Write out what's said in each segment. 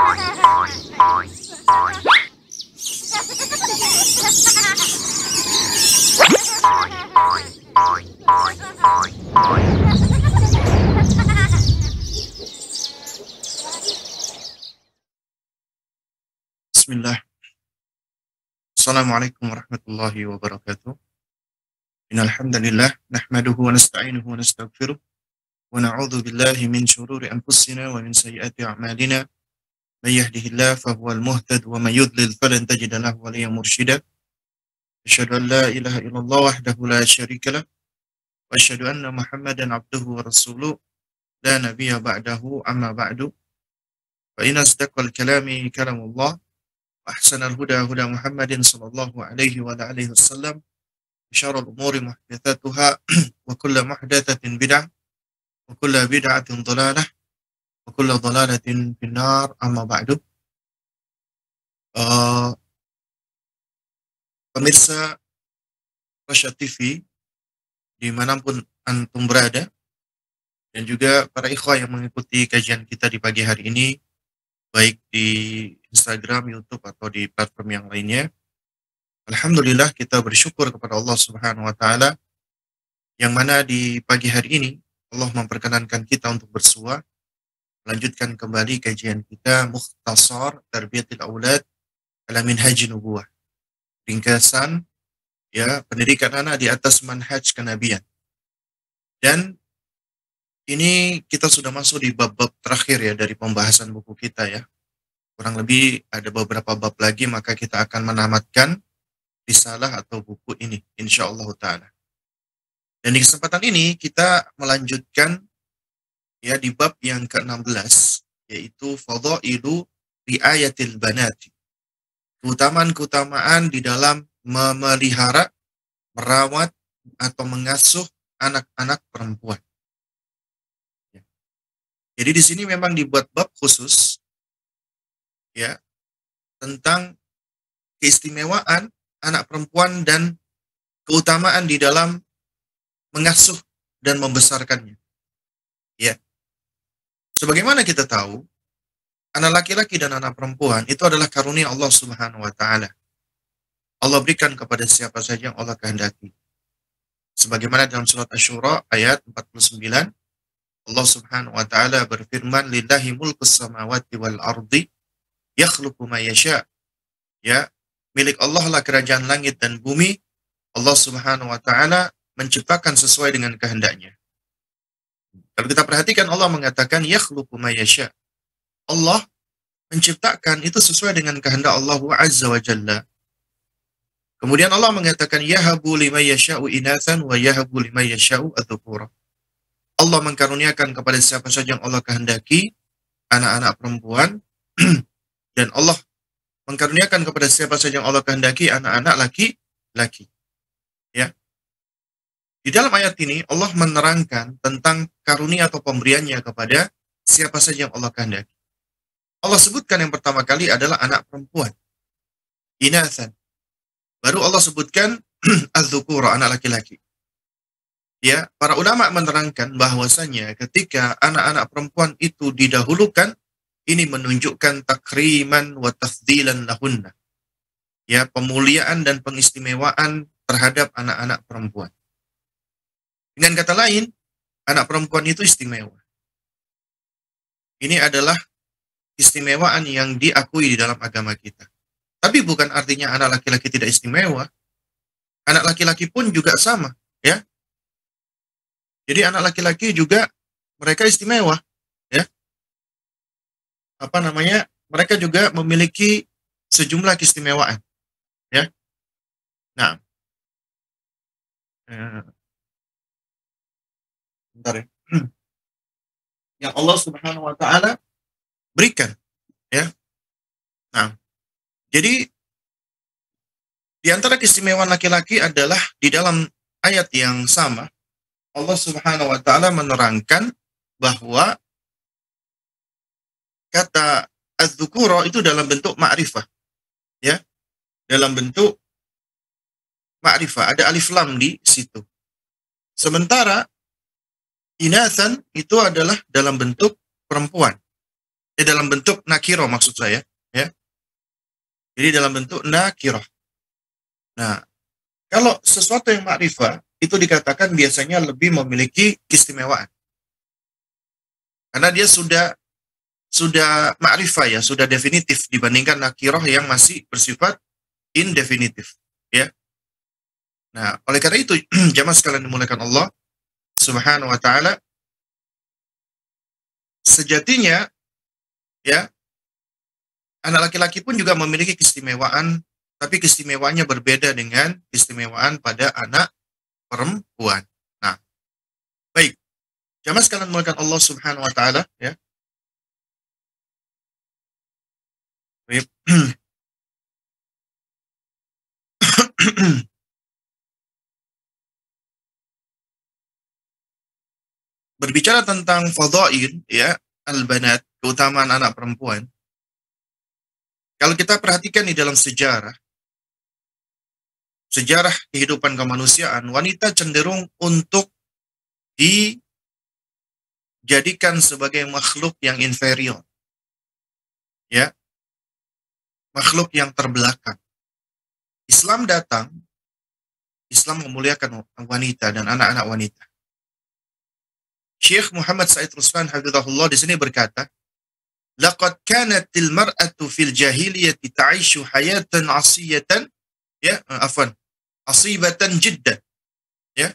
Bismillah. Assalamualaikum warahmatullahi wabarakatuh. Innal hamdalillah nahmaduhu wa nasta'inuhu wa nastaghfiruh wa na'udzu billahi min shururi anfusina wa min sayyiati a'malina. May yahdihillahu fahuwal muhtad wa may yudlil falan tajida lahu waliyyan mursyida. Asyhadu an la ilaha illallah wahdahu la syarika lah wa asyhadu anna Muhammadan abduhu wa rasuluh la nabiyya ba'dahu amma ba'du. Fa inna asdaqal kalami kalamullah wa ahsanal huda huda Muhammadin sallallahu alaihi wa alihi wasallam. Syarrul umuri muhdatsatuha wa kullu muhdatsatin bid'ah wa kullu bid'atin dhalalah wa kullu dhalalatin finnar, amma ba'du. Pemirsa Rasyad TV dimanapun antum berada, dan juga para ikhwah yang mengikuti kajian kita di pagi hari ini, baik di Instagram, YouTube, atau di platform yang lainnya. Alhamdulillah, kita bersyukur kepada Allah Subhanahu wa Ta'ala, yang mana di pagi hari ini Allah memperkenankan kita untuk bersua, melanjutkan kembali kajian kita Mukhtasar Tarbiyatil Aulad ala Minhaj Nubuwah, ringkasan ya pendidikan anak di atas manhaj kenabian. Dan ini kita sudah masuk di bab-bab terakhir ya dari pembahasan buku kita ya. Kurang lebih ada beberapa bab lagi, maka kita akan menamatkan risalah atau buku ini insyaallah ta'ala. Dan di kesempatan ini kita melanjutkan ya di bab yang ke-16, yaitu fadhailu riayatil banati. Keutamaan-keutamaan di dalam memelihara, merawat atau mengasuh anak-anak perempuan. Jadi di sini memang dibuat bab khusus ya tentang keistimewaan anak perempuan dan keutamaan di dalam mengasuh dan membesarkannya. Ya. Sebagaimana kita tahu, anak laki-laki dan anak perempuan itu adalah karunia Allah Subhanahu wa Ta'ala. Allah berikan kepada siapa saja yang Allah kehendaki. Sebagaimana dalam surat Asy-Syura ayat 49, Allah Subhanahu wa Ta'ala berfirman, lillahi mulkus samawati wal ardi yakhluqu ma yasha. Ya, milik Allah lah kerajaan langit dan bumi. Allah Subhanahu wa Ta'ala menciptakan sesuai dengan kehendaknya. Kalau kita perhatikan, Allah mengatakan yakhluqu ma yasha. Allah menciptakan itu sesuai dengan kehendak Allah Azza wa Jalla. Kemudian Allah mengatakan yahabu liman yasha'u inatsan wa yahabu liman yasha'u adz-dzukura. Allah mengkaruniakan kepada siapa saja yang Allah kehendaki anak-anak perempuan dan Allah mengkaruniakan kepada siapa saja yang Allah kehendaki anak-anak laki-laki. Ya. Di dalam ayat ini Allah menerangkan tentang karunia atau pemberiannya kepada siapa saja yang Allah kehendaki. Allah sebutkan yang pertama kali adalah anak perempuan, inatsan. Baru Allah sebutkan az-dzukura, anak laki-laki. Ya, para ulama menerangkan bahwasanya ketika anak-anak perempuan itu didahulukan, ini menunjukkan takriman wa tafdilan lahunna. Ya, pemuliaan dan pengistimewaan terhadap anak-anak perempuan. Dengan kata lain, anak perempuan itu istimewa. Ini adalah istimewaan yang diakui di dalam agama kita. Tapi bukan artinya anak laki-laki tidak istimewa. Anak laki-laki pun juga sama, ya. Jadi anak laki-laki juga mereka istimewa, ya. Mereka juga memiliki sejumlah keistimewaan, ya. Nah, bentar ya. Yang Allah Subhanahu wa Ta'ala berikan, ya. Nah, jadi di antara keistimewaan laki-laki adalah di dalam ayat yang sama Allah Subhanahu wa Ta'ala menerangkan bahwa kata az-dzukura itu dalam bentuk ma'rifah, ya, dalam bentuk ma'rifah, ada alif lam di situ. Sementara inatsan itu adalah dalam bentuk perempuan, dalam bentuk nakiro maksud saya, ya. Jadi dalam bentuk nakiro. Nah, kalau sesuatu yang ma'rifah itu dikatakan biasanya lebih memiliki keistimewaan. Karena dia sudah ma'rifah ya, sudah definitif dibandingkan nakiroh yang masih bersifat indefinitif, ya. Nah, oleh karena itu jamaah sekalian dimuliakan Allah Subhanahu wa taala, sejatinya ya, anak laki-laki pun juga memiliki keistimewaan, tapi keistimewaannya berbeda dengan keistimewaan pada anak perempuan. Nah, baik. Jamaah sekalian dimuliakan Allah Subhanahu wa taala, ya. Baik. Berbicara tentang fadhail, ya, al-banat, keutamaan anak perempuan. Kalau kita perhatikan di dalam sejarah kehidupan kemanusiaan, wanita cenderung untuk dijadikan sebagai makhluk yang inferior, ya, makhluk yang terbelakang. Islam datang, Islam memuliakan wanita dan anak-anak wanita. Syekh Muhammad Said Ruslan hafizahullah di sini berkata, "Laqad kanatil mar'atu fil jahiliyati ta'ishu hayatan 'asiyatan," ya, asibatan jiddan, ya.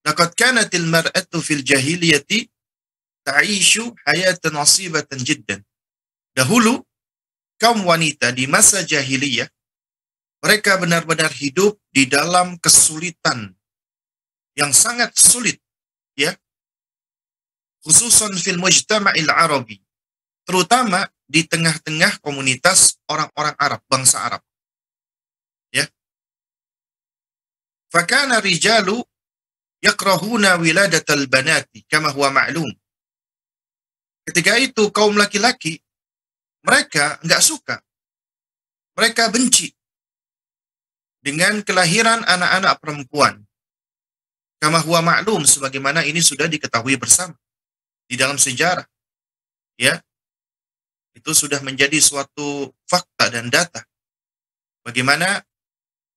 Laqad kanatil mar'atu fil jahiliyati ta'ishu hayatan 'asibatan jiddan. Dahulu kaum wanita di masa jahiliyah mereka benar-benar hidup di dalam kesulitan yang sangat sulit, ya. Khususan fil mujtama'il Arabi, terutama di tengah-tengah komunitas orang-orang Arab, bangsa Arab. Ya. Fakana rijalu yakrahuna wiladatal banati kama huwa ma'lum. Ketika itu kaum laki-laki mereka enggak suka. Mereka benci dengan kelahiran anak-anak perempuan. Kama huwa ma'lum, sebagaimana ini sudah diketahui bersama di dalam sejarah, ya, itu sudah menjadi suatu fakta dan data. Bagaimana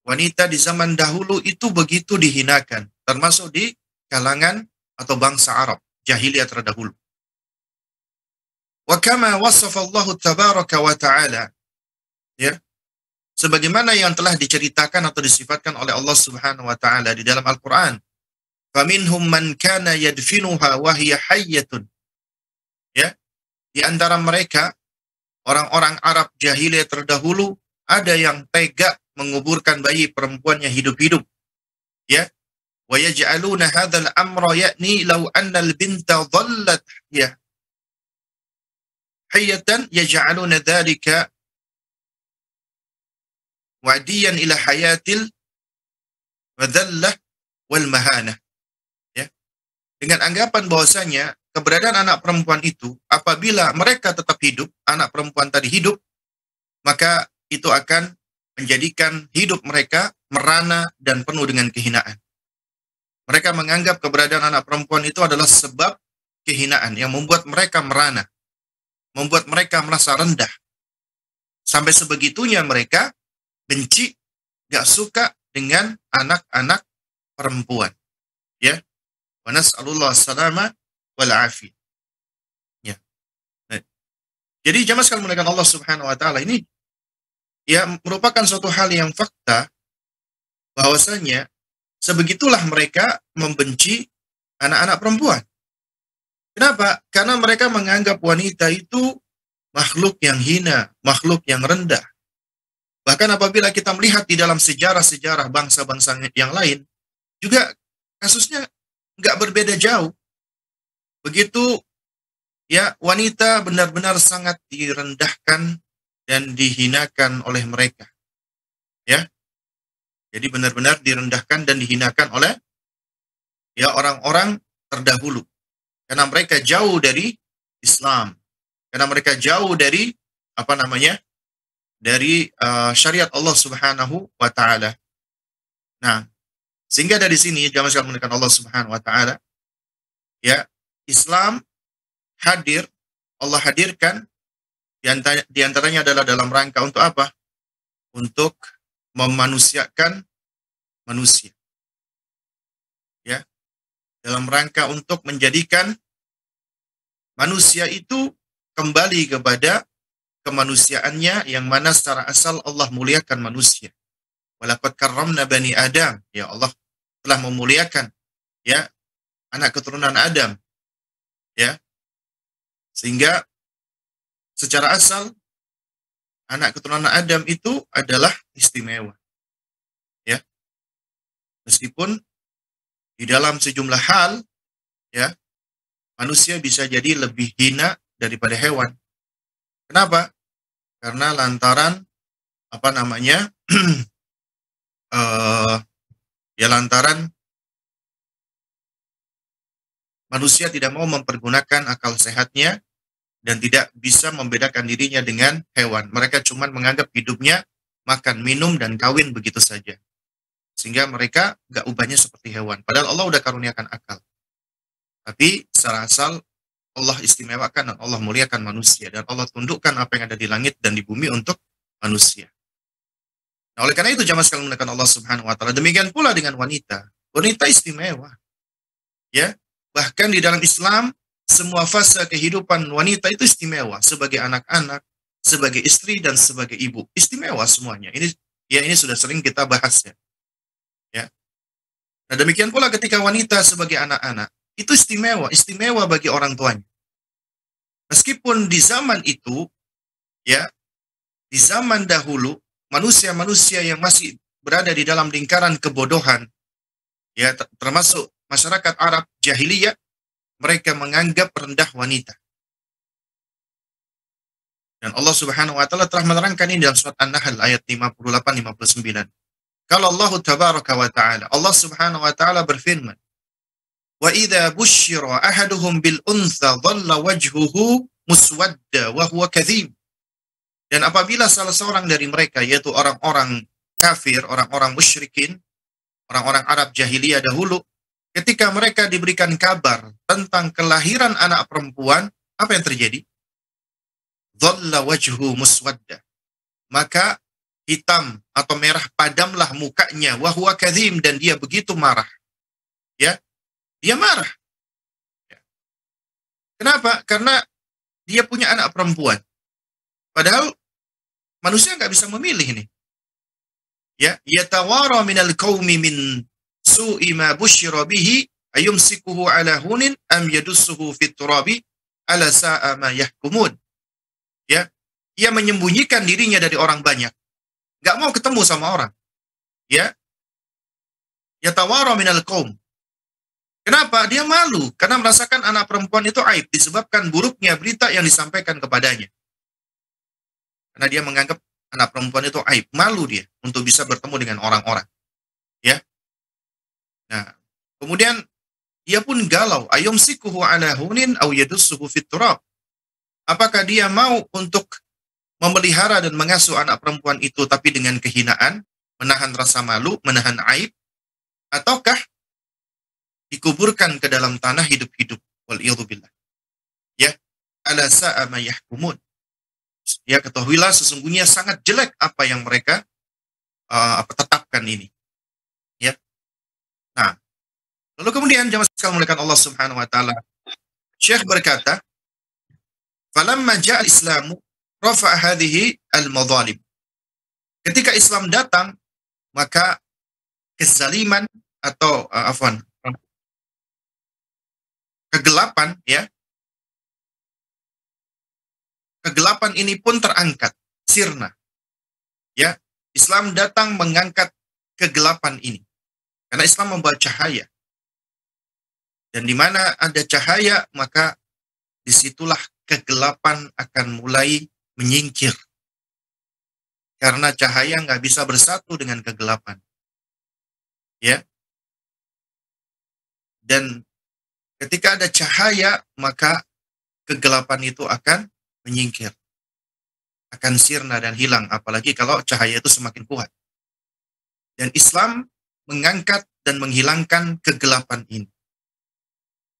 wanita di zaman dahulu itu begitu dihinakan, termasuk di kalangan atau bangsa Arab jahiliyah terdahulu. Wa kama wasafa Allah tabaraka wa ta'ala, ya, sebagaimana yang telah diceritakan atau disifatkan oleh Allah Subhanahu wa taala di dalam Al-Qur'an. Faminhum man kana yadfinuha wa hiya hayyatun. Ya, di antara mereka orang-orang Arab jahiliyah terdahulu ada yang tega menguburkan bayi perempuannya hidup-hidup. Ya. Wa yaj'aluna hadzal amra ya'ni law anna al-binta dhallat ya hayyatan yaj'aluna dzalika wadiyan ila hayatil wadhallah wal mahanah. Dengan anggapan bahwasanya keberadaan anak perempuan itu, apabila mereka tetap hidup, anak perempuan tadi hidup, maka itu akan menjadikan hidup mereka merana dan penuh dengan kehinaan. Mereka menganggap keberadaan anak perempuan itu adalah sebab kehinaan yang membuat mereka merana, membuat mereka merasa rendah. Sampai sebegitunya mereka benci, gak suka dengan anak-anak perempuan. Ya. Wa nas'alullah salama wal afiyah. Ya. Nah, jadi jamaah sekalian dimuliakan Allah Subhanahu wa taala, ini ya merupakan suatu hal yang fakta bahwasanya sebegitulah mereka membenci anak-anak perempuan. Kenapa? Karena mereka menganggap wanita itu makhluk yang hina, makhluk yang rendah. Bahkan apabila kita melihat di dalam sejarah-sejarah bangsa-bangsa yang lain, juga kasusnya nggak berbeda jauh. Begitu ya, wanita benar-benar sangat direndahkan dan dihinakan oleh mereka. Ya. Jadi benar-benar direndahkan dan dihinakan oleh ya orang-orang terdahulu. Karena mereka jauh dari Islam. Karena mereka jauh dari dari syariat Allah Subhanahu wa taala. Nah, sehingga dari sini jamaah sekalian dimuliakan Allah Subhanahu wa taala, ya, Islam hadir, Allah hadirkan Di antaranya adalah dalam rangka untuk apa? Untuk memanusiakan manusia, ya. Dalam rangka untuk menjadikan manusia itu kembali kepada kemanusiaannya yang mana secara asal Allah muliakan manusia. Walaqad karramna bani Adam, ya Allah telah memuliakan ya anak keturunan Adam, ya. Sehingga secara asal anak keturunan Adam itu adalah istimewa, ya. Meskipun di dalam sejumlah hal, ya, manusia bisa jadi lebih hina daripada hewan. Kenapa? Karena lantaran apa namanya? Ya lantaran manusia tidak mau mempergunakan akal sehatnya dan tidak bisa membedakan dirinya dengan hewan. Mereka cuma menganggap hidupnya makan, minum, dan kawin begitu saja. Sehingga mereka gak ubahnya seperti hewan. Padahal Allah udah karuniakan akal. Tapi secara asal Allah istimewakan dan Allah muliakan manusia. Dan Allah tundukkan apa yang ada di langit dan di bumi untuk manusia. Nah, oleh karena itu jamaah sekalian menekan Allah Subhanahu wa taala. Demikian pula dengan wanita. Wanita istimewa. Ya, bahkan di dalam Islam semua fase kehidupan wanita itu istimewa sebagai anak-anak, sebagai istri dan sebagai ibu. Istimewa semuanya. Ini sudah sering kita bahas ya. Ya. Nah, demikian pula ketika wanita sebagai anak-anak itu istimewa bagi orang tuanya. Meskipun di zaman itu ya, di zaman dahulu manusia-manusia yang masih berada di dalam lingkaran kebodohan, ya termasuk masyarakat Arab jahiliyah, mereka menganggap rendah wanita. Dan Allah Subhanahu wa taala telah menerangkan ini dalam surat An-Nahl ayat 58-59. Kalau Allah tabaraka wa taala, Allah Subhanahu wa taala berfirman, "Wa idza busyira ahaduhum bil untha dhalla wajhuhu muswadda wa huwa kadhib." Dan apabila salah seorang dari mereka, yaitu orang-orang kafir, orang-orang musyrikin, orang-orang Arab jahiliyah dahulu, ketika mereka diberikan kabar tentang kelahiran anak perempuan, apa yang terjadi? Dhalla wajhu muswadda. Maka hitam atau merah padamlah mukanya, wa huwa kadhim, dan dia begitu marah. Ya, dia marah. Ya. Kenapa? Karena dia punya anak perempuan. Padahal manusia nggak bisa memilih nih. Ya, yatawara minal qaumi min su'i ma busyira bihi ayumsikuhu ala hunin am yadussuhu fit turabi ala sa'a ma yahkumun. Ya, ia menyembunyikan dirinya dari orang banyak. Nggak mau ketemu sama orang. Ya, yatawara minal qaum. Kenapa? Dia malu karena merasakan anak perempuan itu aib disebabkan buruknya berita yang disampaikan kepadanya. Karena dia menganggap anak perempuan itu aib, malu dia untuk bisa bertemu dengan orang-orang. Ya. Nah, kemudian dia pun galau, ayumsikuhu ala hunin aw yadussuhu fit turab. Apakah dia mau untuk memelihara dan mengasuh anak perempuan itu tapi dengan kehinaan, menahan rasa malu, menahan aib, ataukah dikuburkan ke dalam tanah hidup-hidup? Wal billah. Ya, ala sa'a ma yahkumun. Ya, ketahuilah sesungguhnya sangat jelek apa yang mereka tetapkan ini. Ya. Nah, lalu kemudian jamaah sekalian muliakan Allah Subhanahu wa taala. Syekh berkata, "Falamma ja'a al-Islamu rafa'a hadhihi al-madhalim." Ketika Islam datang, maka kezaliman atau kegelapan ya. Kegelapan ini pun terangkat, sirna. Ya, Islam datang mengangkat kegelapan ini. Karena Islam membawa cahaya. Dan di mana ada cahaya, maka disitulah kegelapan akan mulai menyingkir. Karena cahaya nggak bisa bersatu dengan kegelapan. Ya. Dan ketika ada cahaya, maka kegelapan itu akan menyingkir. Akan sirna dan hilang, apalagi kalau cahaya itu semakin kuat. Dan Islam mengangkat dan menghilangkan kegelapan ini.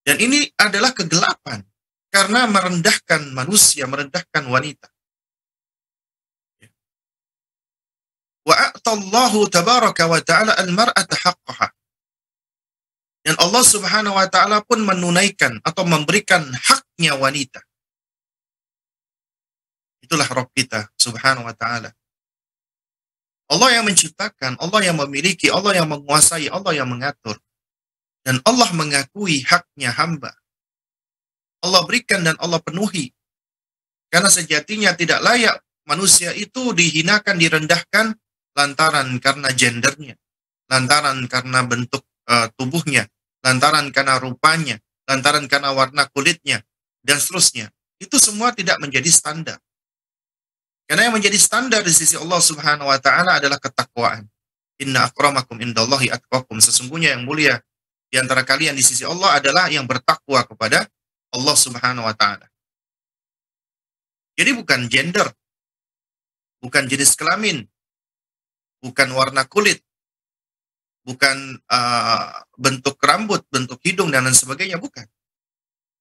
Dan ini adalah kegelapan karena merendahkan manusia, merendahkan wanita. Wa a'tallahu tabaraka wa ta'ala al-mar'ata haqqaha. Dan Allah Subhanahu wa taala pun menunaikan atau memberikan haknya wanita. Itulah Rabb kita Subhanahu wa taala. Allah yang menciptakan, Allah yang memiliki, Allah yang menguasai, Allah yang mengatur. Dan Allah mengakui haknya hamba. Allah berikan dan Allah penuhi. Karena sejatinya tidak layak manusia itu dihinakan, direndahkan lantaran karena gendernya, lantaran karena bentuk tubuhnya, lantaran karena rupanya, lantaran karena warna kulitnya, dan seterusnya. Itu semua tidak menjadi standar. Karena yang menjadi standar di sisi Allah Subhanahu wa taala adalah ketakwaan. Inna akramakum indallahi atqakum. Sesungguhnya yang mulia di antara kalian di sisi Allah adalah yang bertakwa kepada Allah Subhanahu wa taala. Jadi bukan gender, bukan jenis kelamin, bukan warna kulit, bukan bentuk rambut, bentuk hidung, dan lain sebagainya, bukan.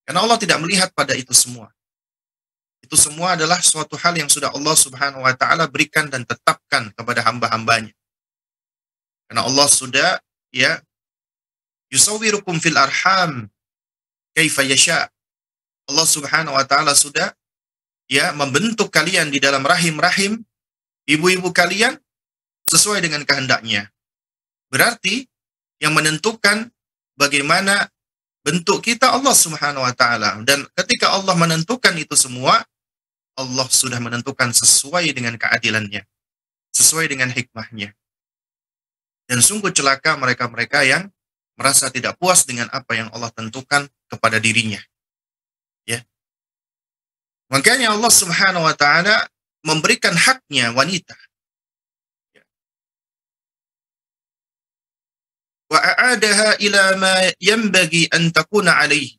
Karena Allah tidak melihat pada itu semua. Itu semua adalah suatu hal yang sudah Allah Subhanahu wa taala berikan dan tetapkan kepada hamba-hambanya. Karena Allah sudah yusawwirukum fil arham kaifa yasha. Allah Subhanahu wa taala sudah membentuk kalian di dalam rahim-rahim ibu-ibu kalian sesuai dengan kehendaknya. Berarti yang menentukan bagaimana bentuk kita Allah Subhanahu wa taala. Dan ketika Allah menentukan itu semua, Allah sudah menentukan sesuai dengan keadilannya, sesuai dengan hikmahnya. Dan sungguh celaka mereka-mereka yang merasa tidak puas dengan apa yang Allah tentukan kepada dirinya. Ya. Makanya Allah Subhanahu wa taala memberikan haknya wanita. Wa a'adaha ila ma yanbaghi an takuna alaihi.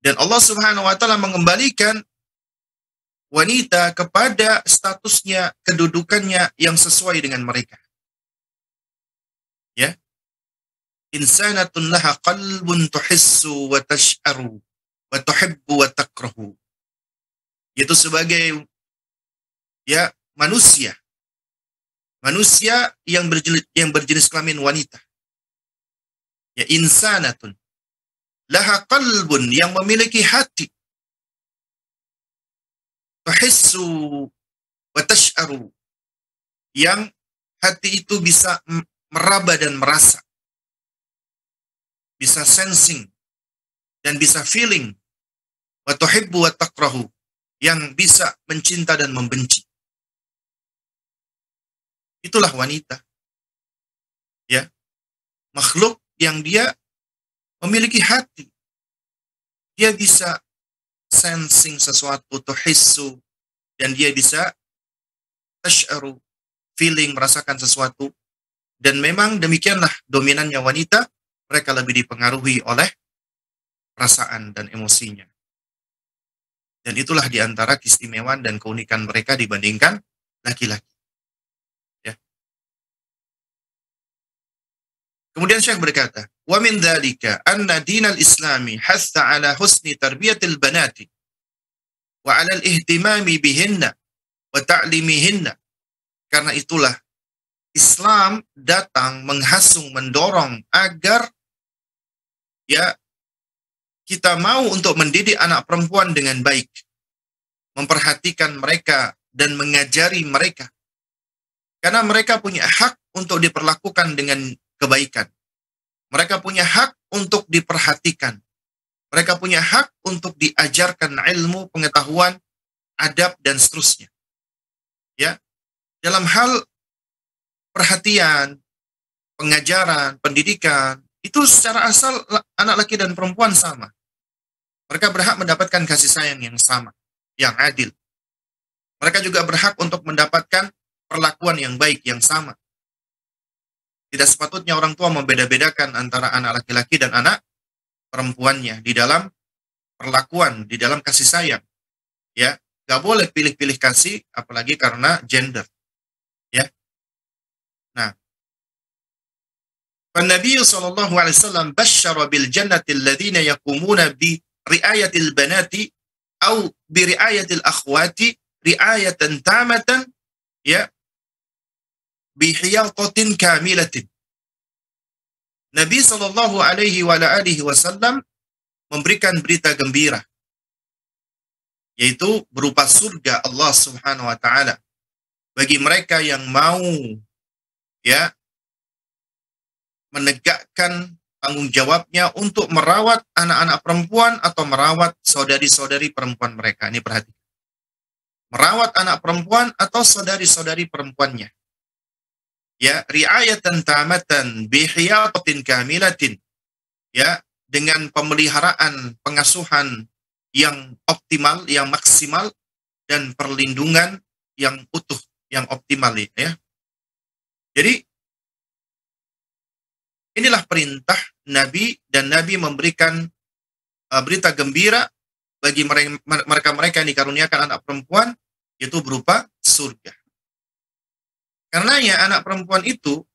Dan Allah Subhanahu wa taala mengembalikan wanita kepada statusnya, kedudukannya yang sesuai dengan mereka. Ya. Insanatun laha qalbun tuhissu wa tash'aru wa tuhibbu wa takrahu. Yaitu sebagai manusia. Manusia yang berjenis kelamin wanita. Ya, insanatun laha qalbun, yang memiliki hati. Tuhissu wa tash'aru, yang hati itu bisa meraba dan merasa. Bisa sensing dan bisa feeling. Wa tuhibbu wa takrahu, yang bisa mencinta dan membenci. Itulah wanita. Ya. Makhluk yang dia memiliki hati. Dia bisa sensing sesuatu, tuhissu, dan dia bisa tash'aru, feeling, merasakan sesuatu. Dan memang demikianlah dominannya wanita, mereka lebih dipengaruhi oleh perasaan dan emosinya. Dan itulah diantara keistimewaan dan keunikan mereka dibandingkan laki-laki. Kemudian Syekh berkata, wa min dzalika anna dinal islami hassa ala husni tarbiyatil banati wa ala al-ihtimami bihinna wa ta'limihinna. Karena itulah Islam datang menghasung, mendorong agar kita mau untuk mendidik anak perempuan dengan baik, memperhatikan mereka dan mengajari mereka. Karena mereka punya hak untuk diperlakukan dengan kebaikan. Mereka punya hak untuk diperhatikan. Mereka punya hak untuk diajarkan ilmu, pengetahuan, adab, dan seterusnya. Ya, dalam hal perhatian, pengajaran, pendidikan, itu secara asal anak laki dan perempuan sama. Mereka berhak mendapatkan kasih sayang yang sama, yang adil. Mereka juga berhak untuk mendapatkan perlakuan yang baik, yang sama. Tidak sepatutnya orang tua membeda-bedakan antara anak laki-laki dan anak perempuannya di dalam perlakuan, di dalam kasih sayang. Ya, gak boleh pilih-pilih kasih, apalagi karena gender. Ya. Nah, Nabi sallallahu alaihi wasallam basyara bil jannati alladziina yaqumuna bi ri'ayatil banati au bi ri'ayatil akhwati ri'ayatan tamatan ya bihiyaqatin kamilatin. Nabi sallallahu alaihi wa alihi wasallam memberikan berita gembira, yaitu berupa surga Allah Subhanahu wa taala bagi mereka yang mau ya menegakkan tanggung jawabnya untuk merawat anak-anak perempuan atau merawat saudari-saudari perempuan mereka. Ini perhatikan. Merawat anak perempuan atau saudari-saudari perempuannya. Ya, ri'ayatan tamatan bihiyaqatin kamilatin. Ya, dengan pemeliharaan, pengasuhan yang optimal, yang maksimal, dan perlindungan yang utuh, yang optimal ya. Jadi inilah perintah Nabi, dan Nabi memberikan berita gembira bagi mereka-mereka yang dikaruniakan anak perempuan, yaitu berupa surga. Karenanya anak perempuan itu,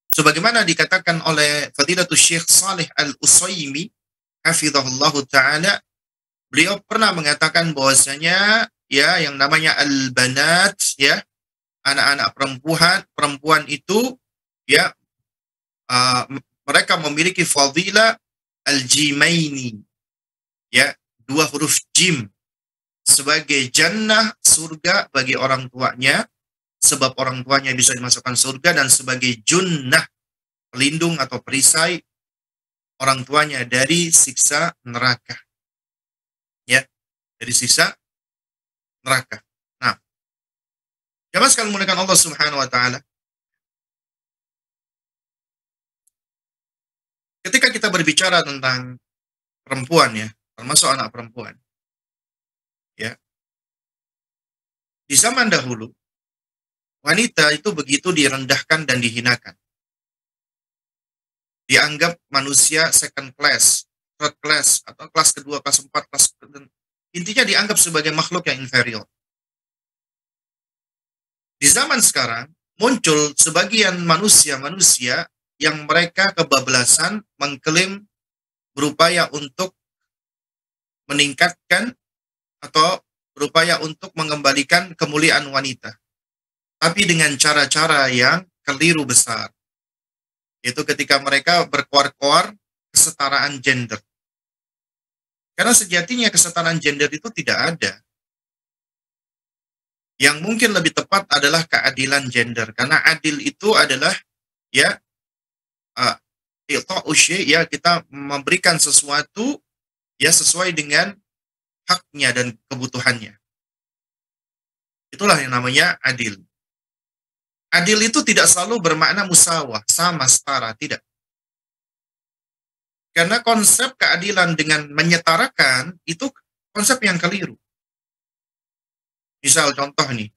sebagaimana dikatakan oleh Fadilatul Syekh Saleh Al-Utsaimin, hafizahullahu ta'ala, beliau pernah mengatakan bahwasanya ya yang namanya al-banat, ya anak-anak perempuan itu ya mereka memiliki fadilah al-jimaini, ya dua huruf jim, sebagai jannah, surga bagi orang tuanya, sebab orang tuanya bisa dimasukkan surga, dan sebagai junnah, pelindung atau perisai orang tuanya dari siksa neraka. Ya, dari siksa neraka. Nah, jamaah sekalian muliakan Allah Subhanahu wa taala. Ketika kita berbicara tentang perempuan ya, termasuk anak perempuan. Ya. Di zaman dahulu wanita itu begitu direndahkan dan dihinakan. Dianggap manusia second class, third class, atau kelas kedua, kelas empat, intinya dianggap sebagai makhluk yang inferior. Di zaman sekarang, muncul sebagian manusia-manusia yang mereka kebablasan mengklaim berupaya untuk meningkatkan atau berupaya untuk mengembalikan kemuliaan wanita. Tapi dengan cara-cara yang keliru besar. Yaitu ketika mereka berkoar-koar kesetaraan gender. Karena sejatinya kesetaraan gender itu tidak ada. Yang mungkin lebih tepat adalah keadilan gender. Karena adil itu adalah ya ya kita memberikan sesuatu ya sesuai dengan haknya dan kebutuhannya. Itulah yang namanya adil. Adil itu tidak selalu bermakna musawah, sama, setara, tidak. Karena konsep keadilan dengan menyetarakan itu konsep yang keliru. Misal contoh nih,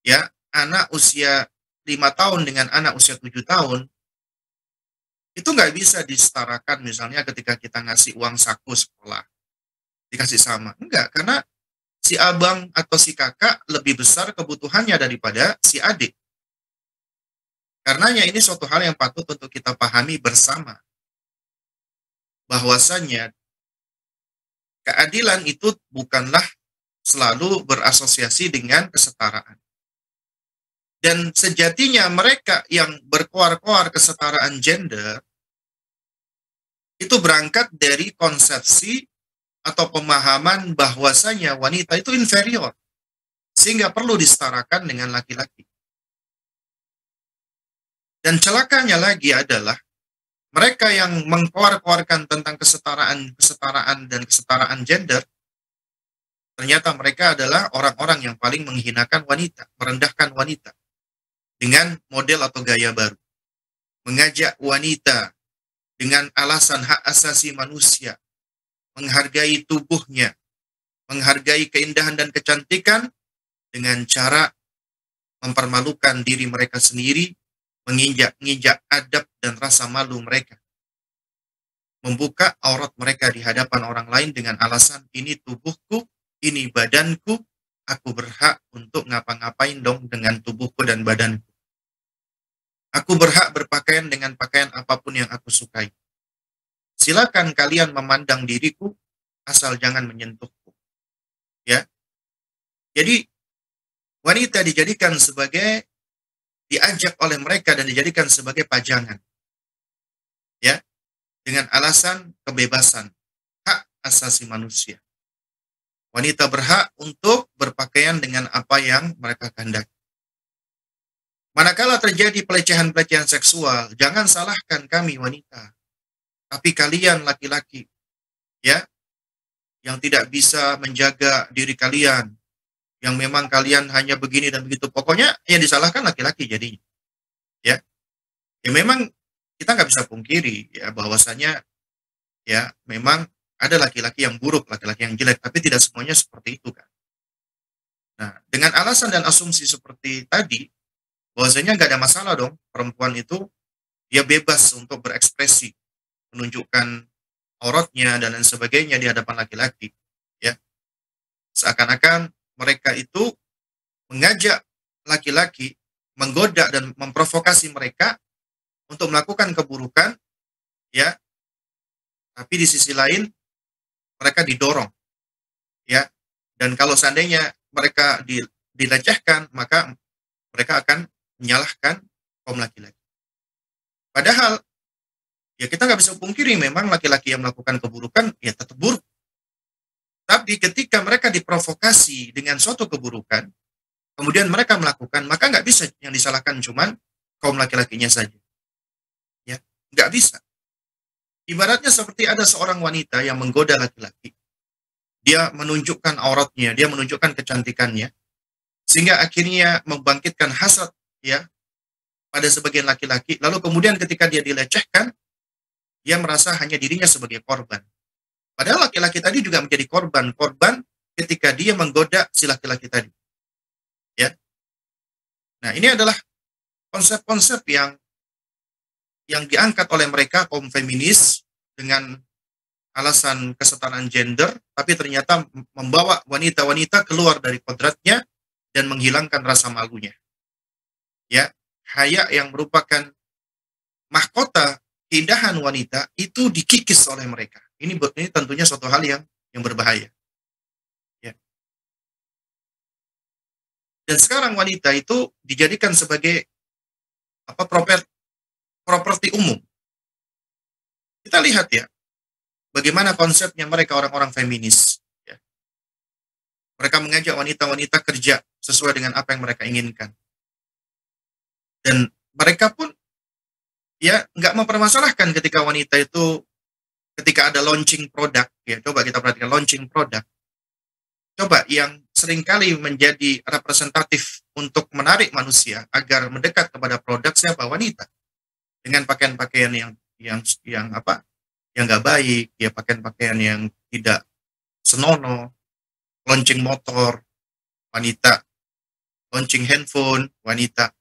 ya anak usia 5 tahun dengan anak usia 7 tahun, itu nggak bisa disetarakan misalnya ketika kita ngasih uang saku sekolah, dikasih sama. Enggak, karena si abang atau si kakak lebih besar kebutuhannya daripada si adik. Karenanya ini suatu hal yang patut untuk kita pahami bersama. Bahwasanya keadilan itu bukanlah selalu berasosiasi dengan kesetaraan. Dan sejatinya mereka yang berkoar-koar kesetaraan gender itu berangkat dari konsepsi atau pemahaman bahwasanya wanita itu inferior, sehingga perlu disetarakan dengan laki-laki. Dan celakanya lagi adalah mereka yang mengkoar-koarkan tentang kesetaraan dan kesetaraan gender, ternyata mereka adalah orang-orang yang paling menghinakan wanita, merendahkan wanita dengan model atau gaya baru. Mengajak wanita dengan alasan hak asasi manusia, menghargai tubuhnya, menghargai keindahan dan kecantikan dengan cara mempermalukan diri mereka sendiri, menginjak-injak adab dan rasa malu mereka. Membuka aurat mereka di hadapan orang lain dengan alasan ini tubuhku, ini badanku, aku berhak untuk ngapa-ngapain dong dengan tubuhku dan badanku. Aku berhak berpakaian dengan pakaian apapun yang aku sukai. Silakan kalian memandang diriku, asal jangan menyentuhku. Ya. Jadi wanita dijadikan sebagai, diajak oleh mereka dan dijadikan sebagai pajangan, ya, dengan alasan kebebasan, hak asasi manusia. Wanita berhak untuk berpakaian dengan apa yang mereka kehendaki. Manakala terjadi pelecehan-pelecehan seksual, jangan salahkan kami wanita, tapi kalian laki-laki, ya, yang tidak bisa menjaga diri kalian, yang memang kalian hanya begini dan begitu. Pokoknya yang disalahkan laki-laki jadinya, ya. Ya memang kita nggak bisa pungkiri ya bahwasanya ya memang ada laki-laki yang buruk, laki-laki yang jelek, tapi tidak semuanya seperti itu kan. Nah, dengan alasan dan asumsi seperti tadi, bahwasanya nggak ada masalah dong perempuan itu dia bebas untuk berekspresi, menunjukkan auratnya dan lain sebagainya di hadapan laki-laki, ya. Seakan-akan mereka itu mengajak laki-laki, menggoda dan memprovokasi mereka untuk melakukan keburukan, ya. Tapi di sisi lain mereka didorong, ya. Dan kalau seandainya mereka dilecehkan, maka mereka akan menyalahkan kaum laki-laki. Padahal ya kita nggak bisa pungkiri memang laki-laki yang melakukan keburukan ya tetap buruk. Tapi ketika mereka diprovokasi dengan suatu keburukan, kemudian mereka melakukan, maka nggak bisa yang disalahkan cuman kaum laki-lakinya saja. Ya, nggak bisa. Ibaratnya seperti ada seorang wanita yang menggoda laki-laki. Dia menunjukkan auratnya, dia menunjukkan kecantikannya, sehingga akhirnya membangkitkan hasad ya pada sebagian laki-laki. Lalu kemudian ketika dia dilecehkan, dia merasa hanya dirinya sebagai korban. Padahal laki-laki tadi juga menjadi korban ketika dia menggoda si laki-laki tadi. Ya. Nah, ini adalah konsep-konsep yang diangkat oleh mereka kaum feminis dengan alasan kesetaraan gender, tapi ternyata membawa wanita-wanita keluar dari kodratnya dan menghilangkan rasa malunya. Ya, haya yang merupakan mahkota keindahan wanita itu dikikis oleh mereka. Ini tentunya suatu hal yang berbahaya. Ya. Dan sekarang wanita itu dijadikan sebagai properti umum. Kita lihat ya, bagaimana konsepnya mereka orang-orang feminis. Ya. Mereka mengajak wanita-wanita kerja sesuai dengan apa yang mereka inginkan. Dan mereka pun ya nggak mempermasalahkan ketika wanita itu ketika ada launching produk, ya coba kita perhatikan launching produk. Coba yang seringkali menjadi representatif untuk menarik manusia agar mendekat kepada produk siapa? Wanita. Dengan pakaian-pakaian yang apa? Yang nggak baik, ya pakaian-pakaian yang tidak senonoh, launching motor, wanita, launching handphone, wanita,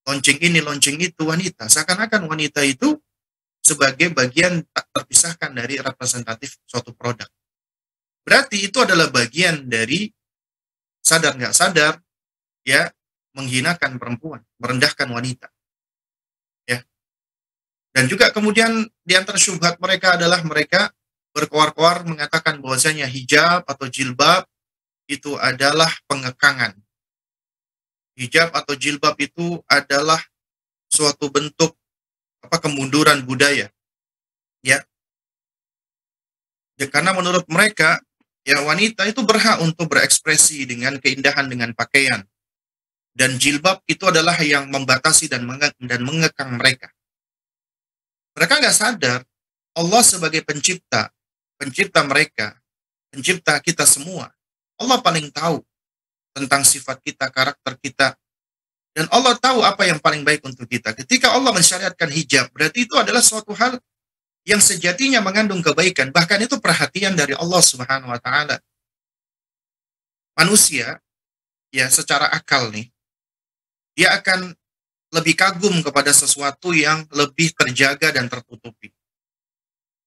launching ini, launching itu, wanita. Seakan-akan wanita itu sebagai bagian tak terpisahkan dari representatif suatu produk. Berarti itu adalah bagian dari sadar nggak sadar, ya, menghinakan perempuan, merendahkan wanita. Ya. Dan juga kemudian di antara syubhat mereka adalah mereka berkoar-koar mengatakan bahwasanya hijab atau jilbab itu adalah pengekangan. Hijab atau jilbab itu adalah suatu bentuk kemunduran budaya. Ya. Karena menurut mereka ya wanita itu berhak untuk berekspresi dengan keindahan dengan pakaian. Dan jilbab itu adalah yang membatasi dan mengekang mereka. Mereka nggak sadar Allah sebagai pencipta mereka, pencipta kita semua. Allah paling tahu tentang sifat kita, karakter kita. Dan Allah tahu apa yang paling baik untuk kita. Ketika Allah mensyariatkan hijab, berarti itu adalah suatu hal yang sejatinya mengandung kebaikan. Bahkan itu perhatian dari Allah Subhanahu wa Ta'ala. Manusia, ya secara akal nih, dia akan lebih kagum kepada sesuatu yang lebih terjaga dan tertutupi.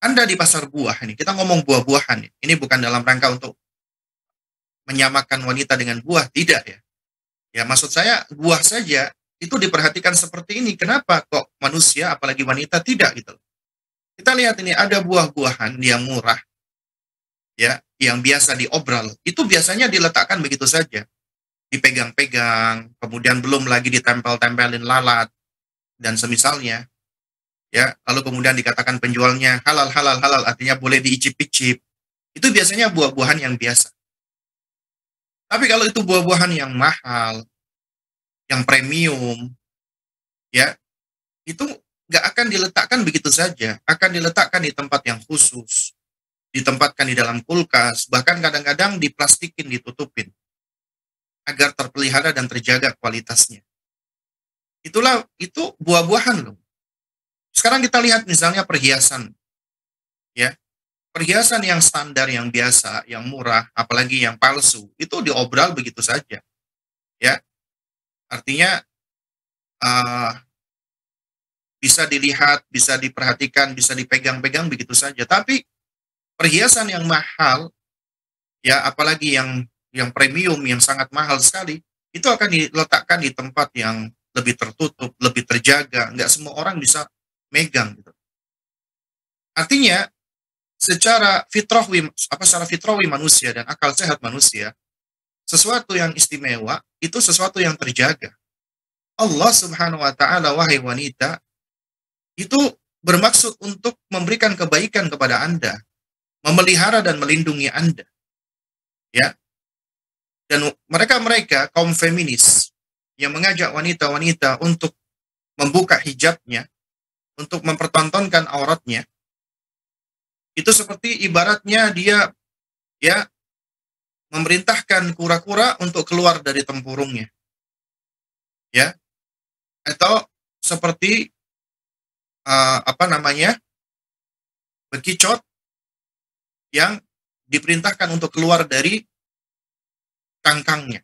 Anda di pasar buah ini, kita ngomong buah-buahan, ini bukan dalam rangka untuk menyamakan wanita dengan buah, tidak ya. Ya maksud saya buah saja itu diperhatikan seperti ini. Kenapa kok manusia apalagi wanita tidak gitu? Kita lihat ini ada buah-buahan yang murah, ya, yang biasa diobral, itu biasanya diletakkan begitu saja, dipegang-pegang, kemudian belum lagi ditempel-tempelin lalat dan semisalnya, ya, lalu kemudian dikatakan penjualnya halal halal halal, artinya boleh diicip-icip. Itu biasanya buah-buahan yang biasa. Tapi kalau itu buah-buahan yang mahal, yang premium, ya, itu nggak akan diletakkan begitu saja, akan diletakkan di tempat yang khusus, ditempatkan di dalam kulkas, bahkan kadang-kadang diplastikin, ditutupin, agar terpelihara dan terjaga kualitasnya. Itu buah-buahan loh. Sekarang kita lihat misalnya perhiasan, ya. Perhiasan yang standar, yang biasa, yang murah, apalagi yang palsu, itu diobral begitu saja, ya. Artinya uh, bisa dilihat, bisa diperhatikan, bisa dipegang-pegang begitu saja. Tapi perhiasan yang mahal, ya, apalagi yang premium, yang sangat mahal sekali, itu akan diletakkan di tempat yang lebih tertutup, lebih terjaga. Nggak semua orang bisa megang gitu. Artinya secara fitrawi manusia dan akal sehat manusia, sesuatu yang istimewa itu sesuatu yang terjaga. Allah Subhanahu wa taala, wahai wanita, itu bermaksud untuk memberikan kebaikan kepada Anda, memelihara dan melindungi Anda. Ya. Dan mereka kaum feminis yang mengajak wanita-wanita untuk membuka hijabnya, untuk mempertontonkan auratnya, itu seperti ibaratnya dia, ya, memerintahkan kura-kura untuk keluar dari tempurungnya. Ya. Atau seperti apa namanya? Bekicot yang diperintahkan untuk keluar dari kangkangnya.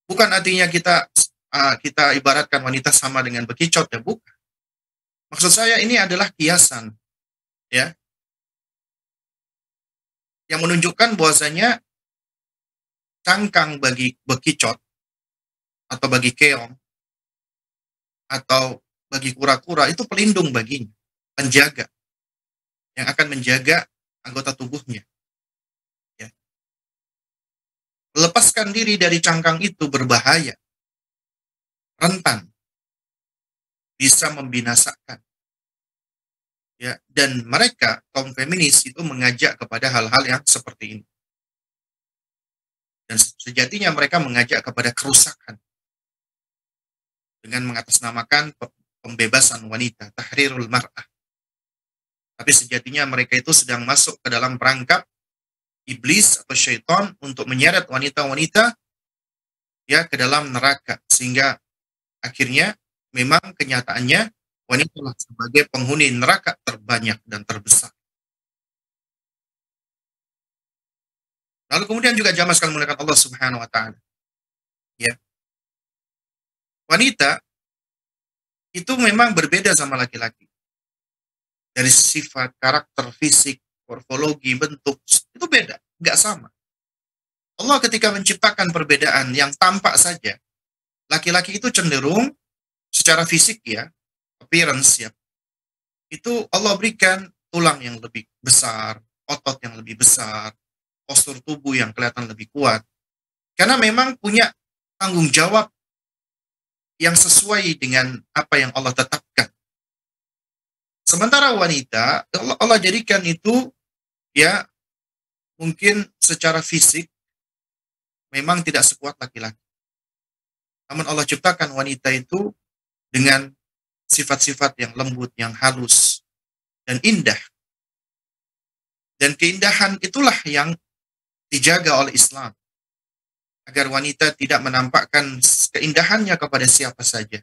Bukan artinya kita ibaratkan wanita sama dengan bekicot, ya, bukan. Maksud saya ini adalah kiasan, ya, yang menunjukkan bahwasanya cangkang bagi bekicot atau bagi keong atau bagi kura-kura itu pelindung baginya, penjaga yang akan menjaga anggota tubuhnya. Ya. Melepaskan diri dari cangkang itu berbahaya, rentan, bisa membinasakan. Ya, dan mereka kaum feminis itu mengajak kepada hal-hal yang seperti ini. Dan sejatinya mereka mengajak kepada kerusakan dengan mengatasnamakan pembebasan wanita, tahrirul mar'ah. Tapi sejatinya mereka itu sedang masuk ke dalam perangkap iblis atau syaitan untuk menyeret wanita-wanita, ya, ke dalam neraka, sehingga akhirnya memang kenyataannya wanita lah sebagai penghuni neraka terbanyak dan terbesar. Lalu kemudian juga jamaah sekalian muliakan Allah Subhanahu wa taala. Ya. Wanita itu memang berbeda sama laki-laki. Dari sifat, karakter, fisik, morfologi, bentuk, itu beda, nggak sama. Allah ketika menciptakan perbedaan yang tampak saja, laki-laki itu cenderung secara fisik, ya, appearance, ya, itu Allah berikan tulang yang lebih besar, otot yang lebih besar, postur tubuh yang kelihatan lebih kuat. Karena memang punya tanggung jawab yang sesuai dengan apa yang Allah tetapkan. Sementara wanita, Allah jadikan itu, ya, mungkin secara fisik memang tidak sekuat laki-laki. Namun Allah ciptakan wanita itu dengan sifat-sifat yang lembut, yang halus, dan indah. Dan keindahan itulah yang dijaga oleh Islam. Agar wanita tidak menampakkan keindahannya kepada siapa saja,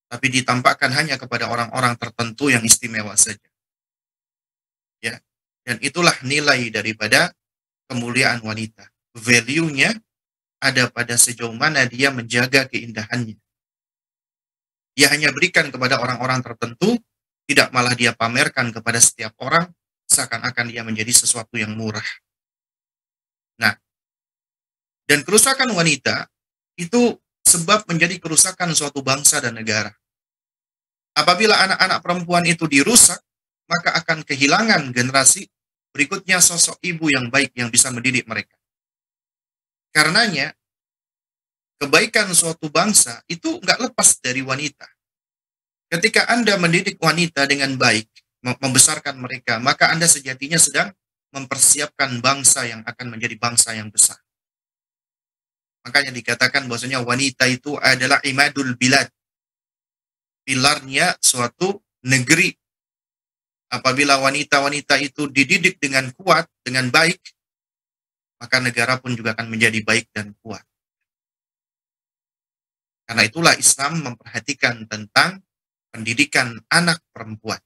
tapi ditampakkan hanya kepada orang-orang tertentu yang istimewa saja. Ya. Dan itulah nilai daripada kemuliaan wanita. Value-nya ada pada sejauh mana dia menjaga keindahannya. Dia hanya berikan kepada orang-orang tertentu, tidak malah dia pamerkan kepada setiap orang, seakan-akan dia menjadi sesuatu yang murah. Nah, dan kerusakan wanita itu sebab menjadi kerusakan suatu bangsa dan negara. Apabila anak-anak perempuan itu dirusak, maka akan kehilangan generasi berikutnya sosok ibu yang baik yang bisa mendidik mereka. Karenanya, kebaikan suatu bangsa itu nggak lepas dari wanita. Ketika Anda mendidik wanita dengan baik, membesarkan mereka, maka Anda sejatinya sedang mempersiapkan bangsa yang akan menjadi bangsa yang besar. Makanya dikatakan bahwasanya wanita itu adalah imadul bilad, pilarnya suatu negeri. Apabila wanita-wanita itu dididik dengan kuat, dengan baik, maka negara pun juga akan menjadi baik dan kuat. Karena itulah Islam memperhatikan tentang pendidikan anak perempuan.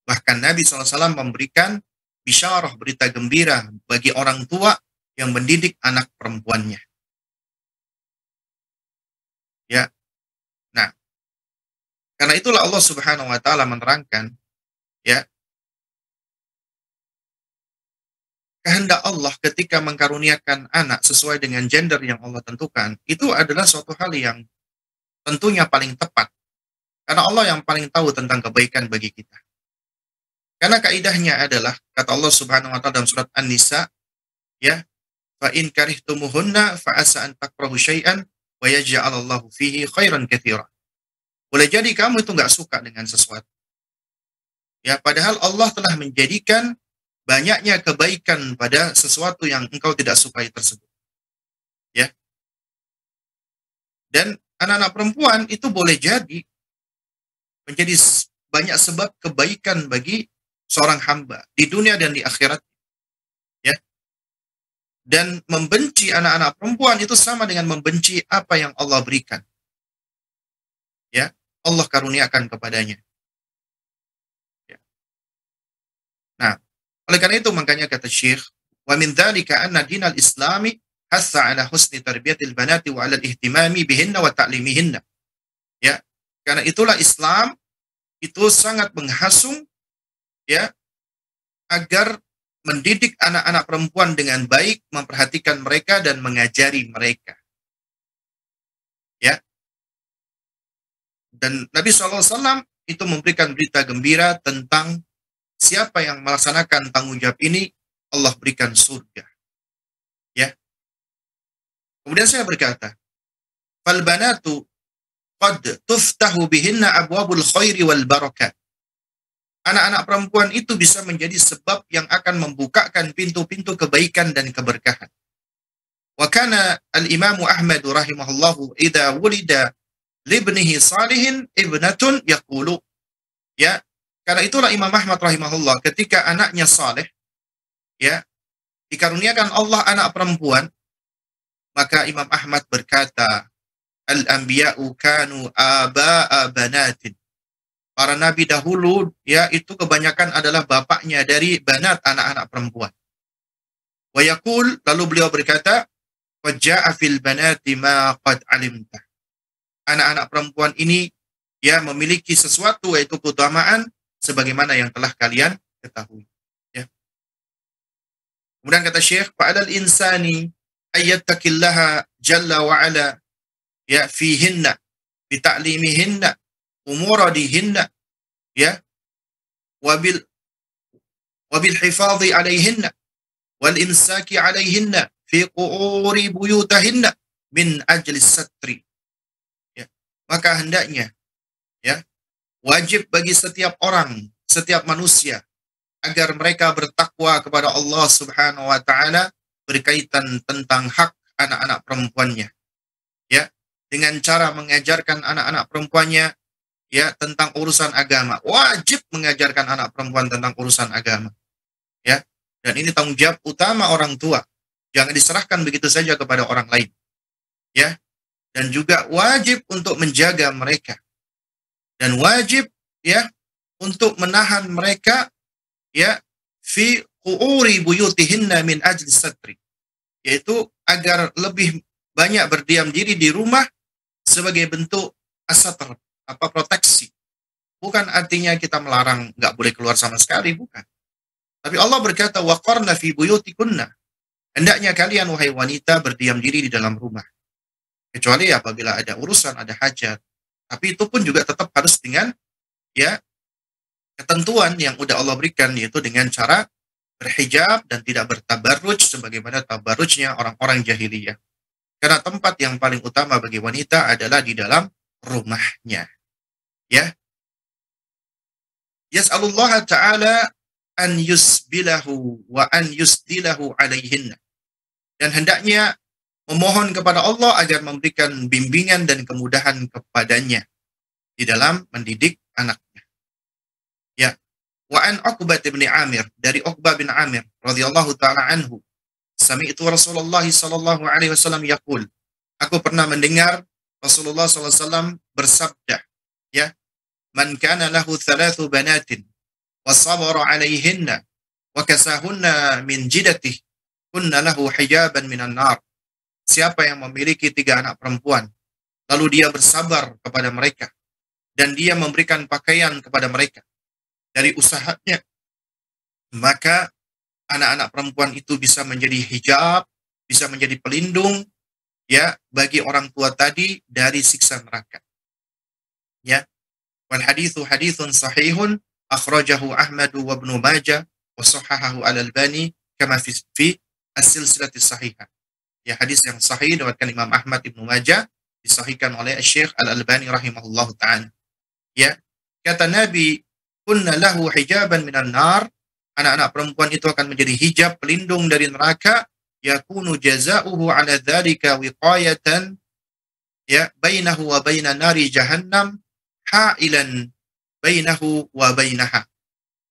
Bahkan Nabi SAW memberikan bisyarah, berita gembira bagi orang tua yang mendidik anak perempuannya. Ya. Nah, karena itulah Allah Subhanahu wa taala menerangkan, ya, kehendak Allah ketika mengkaruniakan anak sesuai dengan gender yang Allah tentukan, itu adalah suatu hal yang tentunya paling tepat. Karena Allah yang paling tahu tentang kebaikan bagi kita. Karena kaidahnya adalah, kata Allah Subhanahu wa taala dalam surat An-Nisa, ya, fa in karihtumuhunna fa asa an takrahu syai'an wa yaj'alallahu fihi khairan katsira. Boleh jadi kamu itu nggak suka dengan sesuatu. Ya, padahal Allah telah menjadikan banyaknya kebaikan pada sesuatu yang engkau tidak sukai tersebut. Ya. Dan anak-anak perempuan itu boleh jadi menjadi banyak sebab kebaikan bagi seorang hamba di dunia dan di akhirat. Ya. Dan membenci anak-anak perempuan itu sama dengan membenci apa yang Allah berikan. Ya, Allah karuniakan kepadanya. Ya. Nah, oleh karena itu makanya kata Syekh, wa min dzalika anna dinal islami hassa ala husni tarbiyatil banati wa ala al-ihtimami bihinna wa ta'limihinna. Ya, karena itulah Islam itu sangat menghasung, ya, agar mendidik anak-anak perempuan dengan baik, memperhatikan mereka dan mengajari mereka. Ya. Dan Nabi SAW itu memberikan berita gembira tentang siapa yang melaksanakan tanggung jawab ini, Allah berikan surga. Ya. Kemudian saya berkata, fal banatu qad tuftahu bihinna abwabul khairi wal barakat. Anak-anak perempuan itu bisa menjadi sebab yang akan membukakan pintu-pintu kebaikan dan keberkahan. Wa kana al-Imam Ahmad rahimahullahu idza wulida libnihi salihin ibnatun yaqulu. Ya, karena itulah Imam Ahmad rahimahullah ketika anaknya saleh, ya, dikaruniakan Allah anak perempuan, maka Imam Ahmad berkata, al-anbiya'u kanu aba'a banatin. Para nabi dahulu, ya, itu kebanyakan adalah bapaknya dari banat, anak-anak perempuan. Wa yaqul, lalu beliau berkata, wa ja'a fil banati ma qad alimta. Anak-anak perempuan ini, ya, memiliki sesuatu, yaitu keutamaan sebagaimana yang telah kalian ketahui. Ya. Kemudian kata Syekh, fa'alal insani ayyattaqillaha jalla wa ala, ya, fihinna bita'limihinna umuradihinna, ya, wabil hifadhi alaihinna wal insaki alaihinna fi qu'uri buyutahinna min ajli satri. Ya. Maka hendaknya, ya, wajib bagi setiap orang, setiap manusia, agar mereka bertakwa kepada Allah Subhanahu wa taala berkaitan tentang hak anak-anak perempuannya. Ya, dengan cara mengajarkan anak-anak perempuannya, ya, tentang urusan agama. Wajib mengajarkan anak perempuan tentang urusan agama. Ya. Dan ini tanggung jawab utama orang tua. Jangan diserahkan begitu saja kepada orang lain. Ya. Dan juga wajib untuk menjaga mereka. Dan wajib, ya, untuk menahan mereka, ya, fi qu'uri buyutihinna min ajli satri. Yaitu agar lebih banyak berdiam diri di rumah sebagai bentuk asatr, proteksi. Bukan artinya kita melarang nggak boleh keluar sama sekali, bukan. Tapi Allah berkata, waqarna fi buyutikunna. Hendaknya kalian, wahai wanita, berdiam diri di dalam rumah. Kecuali apabila ada urusan, ada hajat. Tapi itu pun juga tetap harus dengan, ya, ketentuan yang udah Allah berikan, yaitu dengan cara berhijab dan tidak bertabarruj sebagaimana tabarrujnya orang-orang jahiliyah. Karena tempat yang paling utama bagi wanita adalah di dalam rumahnya. Ya. Yas'alullah ta'ala an yusbilahu wa an yusdilahu alaihinna. Dan hendaknya memohon kepada Allah agar memberikan bimbingan dan kemudahan kepadanya di dalam mendidik anaknya. Ya. Wa an Uqbah bin Amir, dari Uqbah bin Amir radhiyallahu taala anhu, sami'tu Rasulullah sallallahu alaihi wasallam yaqul, aku pernah mendengar Rasulullah sallallahu alaihi wasallam bersabda, ya, man kana lahu thalathu banatin wa sabara alaihinna wa kasahunna min jidatih kunna lahu hijaban minan nar. Siapa yang memiliki 3 anak perempuan, lalu dia bersabar kepada mereka, dan dia memberikan pakaian kepada mereka dari usahanya, maka anak-anak perempuan itu bisa menjadi hijab, bisa menjadi pelindung, ya, bagi orang tua tadi dari siksa neraka. Ya. Wal hadithu hadithun sahihun akhrajahu Ahmad wa Ibnu Majah wa sahahahu Al-Albani kama fi as-silsilatis sahihah. Ya, hadis yang sahih diriwayatkan Imam Ahmad, Ibnu Majah, disahihkan oleh Syekh Al-Albani rahimahullahu taala. Ya, kata Nabi, kunna lahu hijaban minan nar, anak-anak perempuan itu akan menjadi hijab pelindung dari neraka, yakunu jazauhu ala dzalika wiqayatan, ya, bainahu wa bainan nari jahannam hailan bainahu wa bainaha.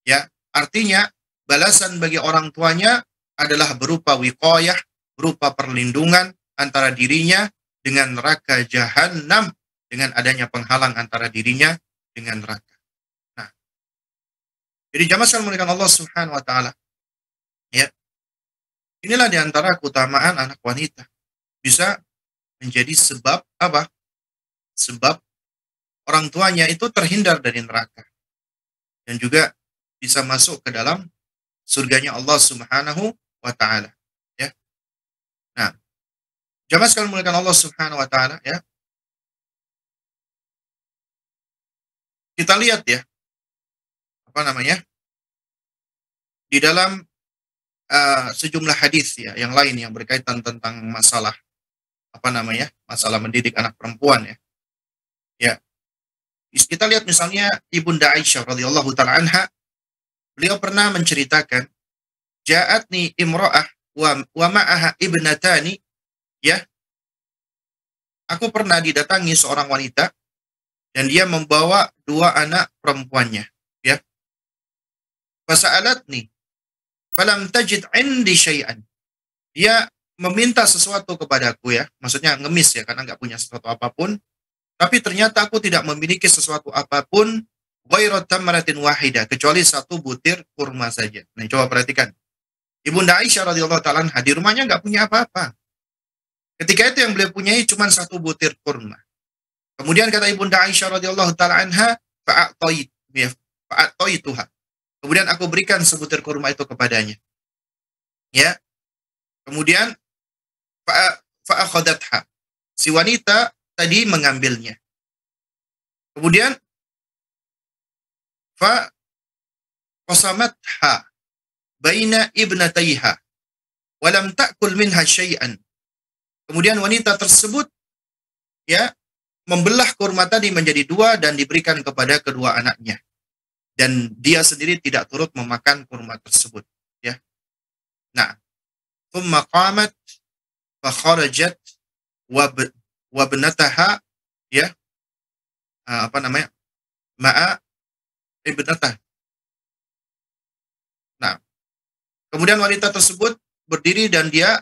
Ya, artinya balasan bagi orang tuanya adalah berupa wiqayah, berupa perlindungan antara dirinya dengan neraka jahannam, dengan adanya penghalang antara dirinya dengan neraka. Nah, jadi jamaah sekalian muliakan Allah Subhanahu wa taala. Ya. Inilah di antara keutamaan anak wanita. Bisa menjadi sebab apa? Sebab orang tuanya itu terhindar dari neraka. Dan juga bisa masuk ke dalam surganya Allah Subhanahu wa taala. Ya. Nah, jamaah sekalian muliakan Allah Subhanahu wa taala, ya. Kita lihat ya, apa namanya? Di dalam sejumlah hadis ya yang lain yang berkaitan tentang masalah apa namanya? Masalah mendidik anak perempuan ya. Ya. Kita lihat misalnya Ibunda Aisyah radhiyallahu taala anha, beliau pernah menceritakan, ja'atni imra'ah wa ma'aha ibnatani, ya. Aku pernah didatangi seorang wanita dan dia membawa 2 anak perempuannya, ya. Fasa'alatni falam tajid 'indi syai'an. Dia meminta sesuatu kepadaku, ya. Maksudnya ngemis ya, karena nggak punya sesuatu apapun. Tapi ternyata aku tidak memiliki sesuatu apapun ghairu tamratin wahidah, kecuali 1 butir kurma saja. Nah, coba perhatikan. Ibunda Aisyah radhiyallahu taala anha di rumahnya nggak punya apa-apa. Ketika itu yang beliau punyai cuma 1 butir kurma. Kemudian kata Ibunda Aisyah radhiyallahu taala anha, fa'ataituha. Kemudian aku berikan sebutir kurma itu kepadanya. Ya. Kemudian fa'akhadatha. Si wanita tadi mengambilnya. Kemudian qasamatha baina ibnataiha wa lam ta'kul minha syai'an. Kemudian wanita tersebut, ya, membelah kurma tadi menjadi 2 dan diberikan kepada kedua anaknya. Dan dia sendiri tidak turut memakan kurma tersebut, ya. Nah, thumma qamat fa kharajat wa ibnataha, ya, apa namanya? Ma'a ibnatah. Nah, kemudian wanita tersebut berdiri dan dia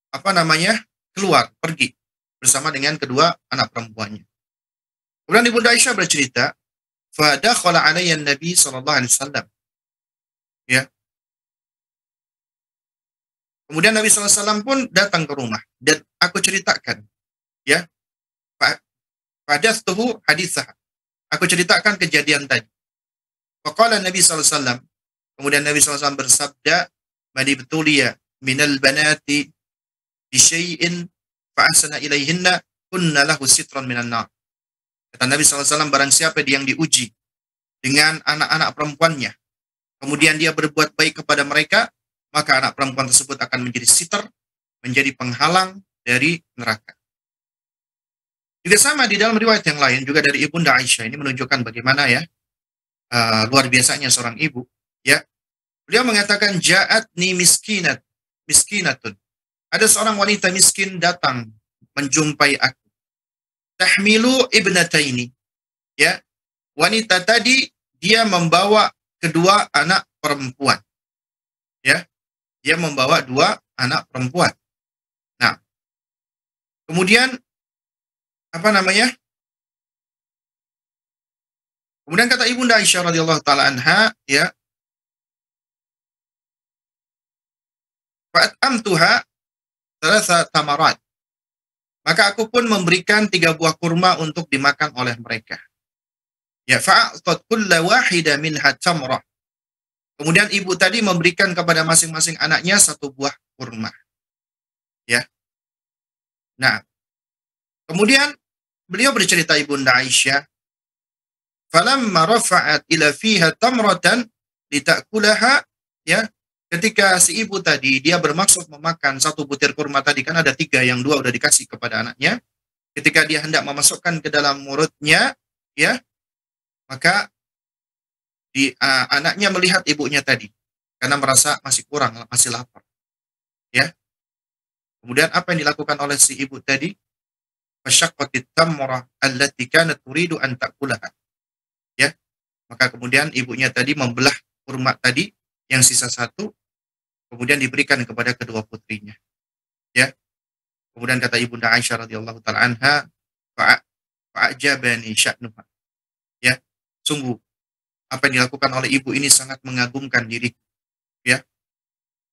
apa namanya? Keluar, pergi bersama dengan kedua anak perempuannya. Kemudian Ibunda Aisyah bercerita, fa dakhala alayya Nabi sallallahu alaihi wasallam. Ya. Kemudian Nabi sallallahu alaihi wasallam pun datang ke rumah dan aku ceritakan, ya. Fadathuhu haditsah. Aku ceritakan kejadian tadi. Faqala Nabi sallallahu alaihi wasallam, kemudian Nabi sallallahu alaihi wasallam bersabda, "Man ibtuliya minal banati bi syai'in fa ahsana ilaihinna kunna lahu sitran minan nar." Kata Nabi sallallahu alaihi wasallam, barang siapa yang diuji dengan anak-anak perempuannya, kemudian dia berbuat baik kepada mereka, maka anak perempuan tersebut akan menjadi sitter, menjadi penghalang dari neraka. Juga sama di dalam riwayat yang lain, juga dari Ibunda Aisyah, ini menunjukkan bagaimana ya, luar biasanya seorang ibu. Ya, beliau mengatakan, ja'atni miskinatun. Ada seorang wanita miskin datang menjumpai aku. Tahmilu ibnataini. Ya, wanita tadi dia membawa kedua anak perempuan. Ya, dia membawa dua anak perempuan. Nah, kemudian apa namanya? Kemudian kata Ibunda Aisyah radhiyallahu taala anha, ya, fa'amtuha thalatha tamarat. Maka aku pun memberikan 3 buah kurma untuk dimakan oleh mereka. Ya, fa'atat kulla wahida minha tamrah. Kemudian ibu tadi memberikan kepada masing-masing anaknya 1 buah kurma. Ya. Nah, kemudian beliau bercerita Ibunda Aisyah, falamma rafa'at ila fiha tamratan litakulaha, ya, ketika si ibu tadi dia bermaksud memakan 1 butir kurma tadi, kan ada 3, yang 2 udah dikasih kepada anaknya. Ketika dia hendak memasukkan ke dalam mulutnya, ya, maka anaknya melihat ibunya tadi karena merasa masih kurang, masih lapar. Ya. Kemudian apa yang dilakukan oleh si ibu tadi? Fashaqqatit tamrah allati kanat turidu an ta'kulaha. Ya. Maka kemudian ibunya tadi membelah kurma tadi yang sisa 1, kemudian diberikan kepada kedua putrinya. Ya. Kemudian kata Ibunda Aisyah radhiyallahu taala anha, fa'ajabani sya'nuha. Ya. Sungguh apa yang dilakukan oleh ibu ini sangat mengagumkan diriku. Ya.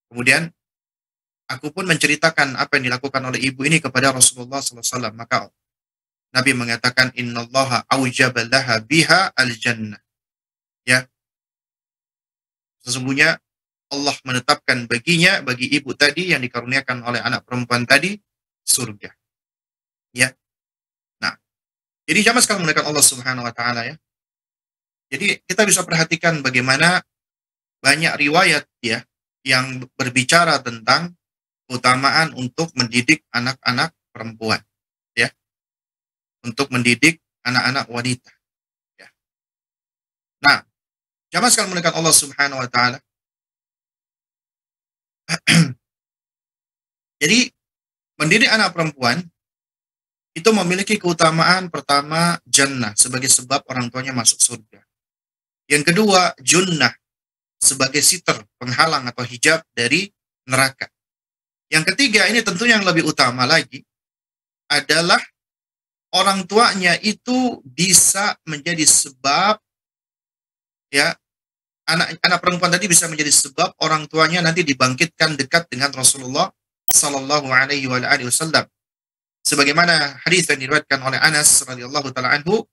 Kemudian aku pun menceritakan apa yang dilakukan oleh ibu ini kepada Rasulullah SAW. Maka Nabi mengatakan, innallaha aujaba laha biha al-jannah. Ya. Sesungguhnya Allah menetapkan baginya, bagi ibu tadi yang dikaruniakan oleh anak perempuan tadi, surga. Ya. Nah, jadi jamaah sekalian menekan Allah Subhanahu wa taala, ya. Jadi kita bisa perhatikan bagaimana banyak riwayat, ya, yang berbicara tentang keutamaan untuk mendidik anak-anak perempuan, ya, untuk mendidik anak-anak wanita, ya. Nah, jamaah sekalian menekan Allah Subhanahu wa taala. Jadi mendidik anak perempuan itu memiliki keutamaan pertama jannah sebagai sebab orang tuanya masuk surga. Yang kedua, junnah sebagai sitter, penghalang atau hijab dari neraka. Yang ketiga, ini tentunya yang lebih utama lagi, adalah orang tuanya itu bisa menjadi sebab, ya, anak perempuan tadi bisa menjadi sebab orang tuanya nanti dibangkitkan dekat dengan Rasulullah Sallallahu Alaihi Wasallam. Sebagaimana hadis yang diriwayatkan oleh Anas radhiyallahu taala anhu,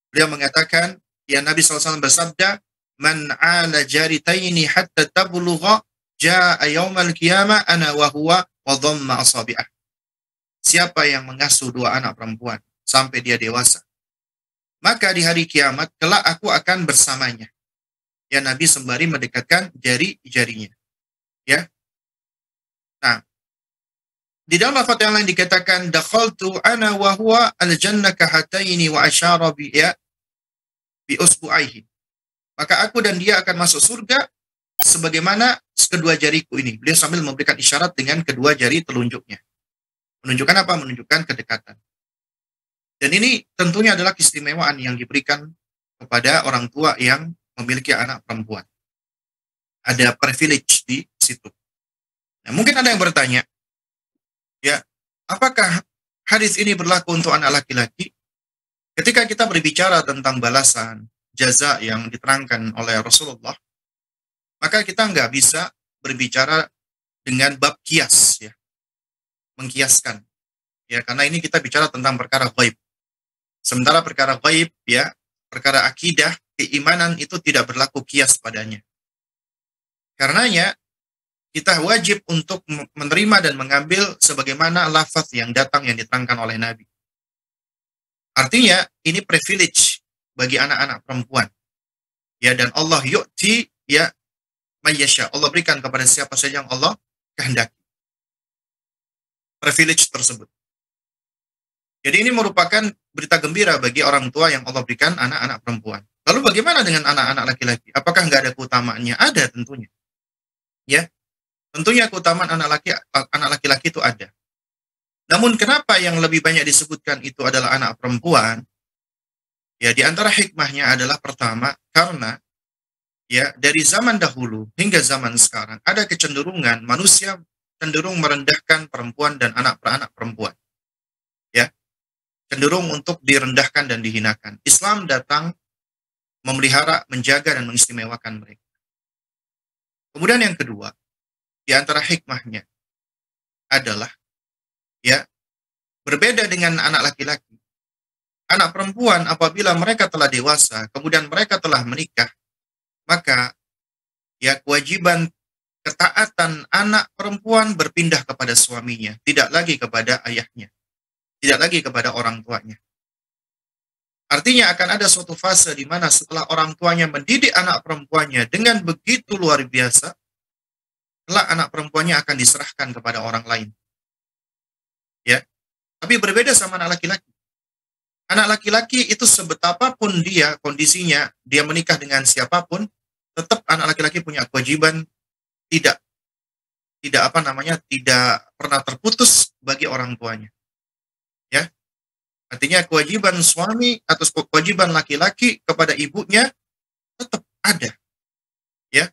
beliau mengatakan, ya, Nabi SAW bersabda, man ala jaritaini hatta tablugha jaa yaumal qiyamah ana wa huwa wa dhamma asabi'ah. Siapa yang mengasuh 2 anak perempuan sampai dia dewasa, maka di hari kiamat kelak aku akan bersamanya. Ya, Nabi sembari mendekatkan jari-jarinya. Ya. Nah, di dalam lafaz yang lain dikatakan, dakhaltu ana wa huwa al-jannah kahataini wa asyara bi, ya, bi usbu'aihi. Maka aku dan dia akan masuk surga sebagaimana kedua jariku ini. Beliau sambil memberikan isyarat dengan kedua jari telunjuknya. Menunjukkan apa? Menunjukkan kedekatan. Dan ini tentunya adalah keistimewaan yang diberikan kepada orang tua yang memiliki anak perempuan. Ada privilege di situ. Nah, mungkin ada yang bertanya, ya, apakah hadis ini berlaku untuk anak laki-laki? Ketika kita berbicara tentang balasan, jaza yang diterangkan oleh Rasulullah, maka kita nggak bisa berbicara dengan bab kias, ya, mengkiaskan, ya, karena ini kita bicara tentang perkara ghaib. Sementara perkara ghaib, ya, perkara akidah, keimanan itu tidak berlaku kias padanya. Karenanya kita wajib untuk menerima dan mengambil sebagaimana lafaz yang datang yang diterangkan oleh Nabi. Artinya ini privilege bagi anak-anak perempuan. Ya, dan Allah yu'ti ya mayyasha. Allah berikan kepada siapa saja yang Allah kehendaki. Privilege tersebut. Jadi ini merupakan berita gembira bagi orang tua yang Allah berikan anak-anak perempuan. Lalu bagaimana dengan anak-anak laki-laki? Apakah nggak ada keutamaannya? Ada tentunya. Ya, tentunya keutamaan anak laki-laki itu ada. Namun kenapa yang lebih banyak disebutkan itu adalah anak perempuan? Ya, di antara hikmahnya adalah pertama, karena ya dari zaman dahulu hingga zaman sekarang ada kecenderungan manusia cenderung merendahkan perempuan dan anak-anak perempuan. Ya, cenderung untuk direndahkan dan dihinakan. Islam datang memelihara, menjaga dan mengistimewakan mereka. Kemudian yang kedua, di antara hikmahnya adalah ya berbeda dengan anak laki-laki. Anak perempuan apabila mereka telah dewasa, kemudian mereka telah menikah, maka ya kewajiban ketaatan anak perempuan berpindah kepada suaminya, tidak lagi kepada ayahnya, tidak lagi kepada orang tuanya. Artinya akan ada suatu fase di mana setelah orang tuanya mendidik anak perempuannya dengan begitu luar biasa, kelak anak perempuannya akan diserahkan kepada orang lain. Ya, tapi berbeda sama anak laki-laki. Anak laki-laki itu sebetapapun dia kondisinya, dia menikah dengan siapapun, tetap anak laki-laki punya kewajiban tidak tidak pernah terputus bagi orang tuanya. Ya, artinya kewajiban suami atau kewajiban laki-laki kepada ibunya tetap ada, ya,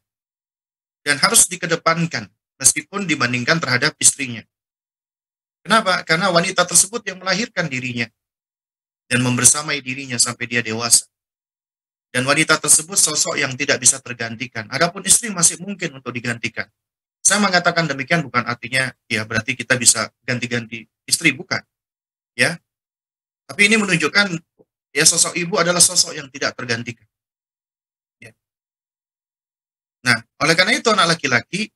dan harus dikedepankan meskipun dibandingkan terhadap istrinya. Kenapa? Karena wanita tersebut yang melahirkan dirinya dan membersamai dirinya sampai dia dewasa. Dan wanita tersebut sosok yang tidak bisa tergantikan. Adapun istri masih mungkin untuk digantikan. Saya mengatakan demikian bukan artinya ya berarti kita bisa ganti-ganti istri, bukan. Ya. Tapi ini menunjukkan ya sosok ibu adalah sosok yang tidak tergantikan. Ya. Nah, oleh karena itu anak laki-laki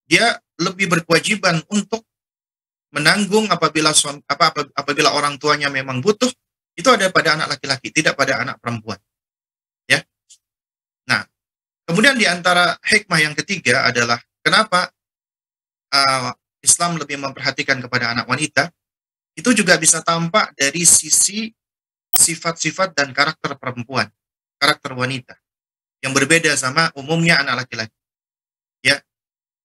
dia lebih berkewajiban untuk menanggung apabila orang tuanya memang butuh, itu ada pada anak laki-laki, tidak pada anak perempuan. Ya. Nah, kemudian di antara hikmah yang ketiga adalah kenapa Islam lebih memperhatikan kepada anak wanita, itu juga bisa tampak dari sisi sifat-sifat dan karakter perempuan, karakter wanita, yang berbeda sama umumnya anak laki-laki. Ya,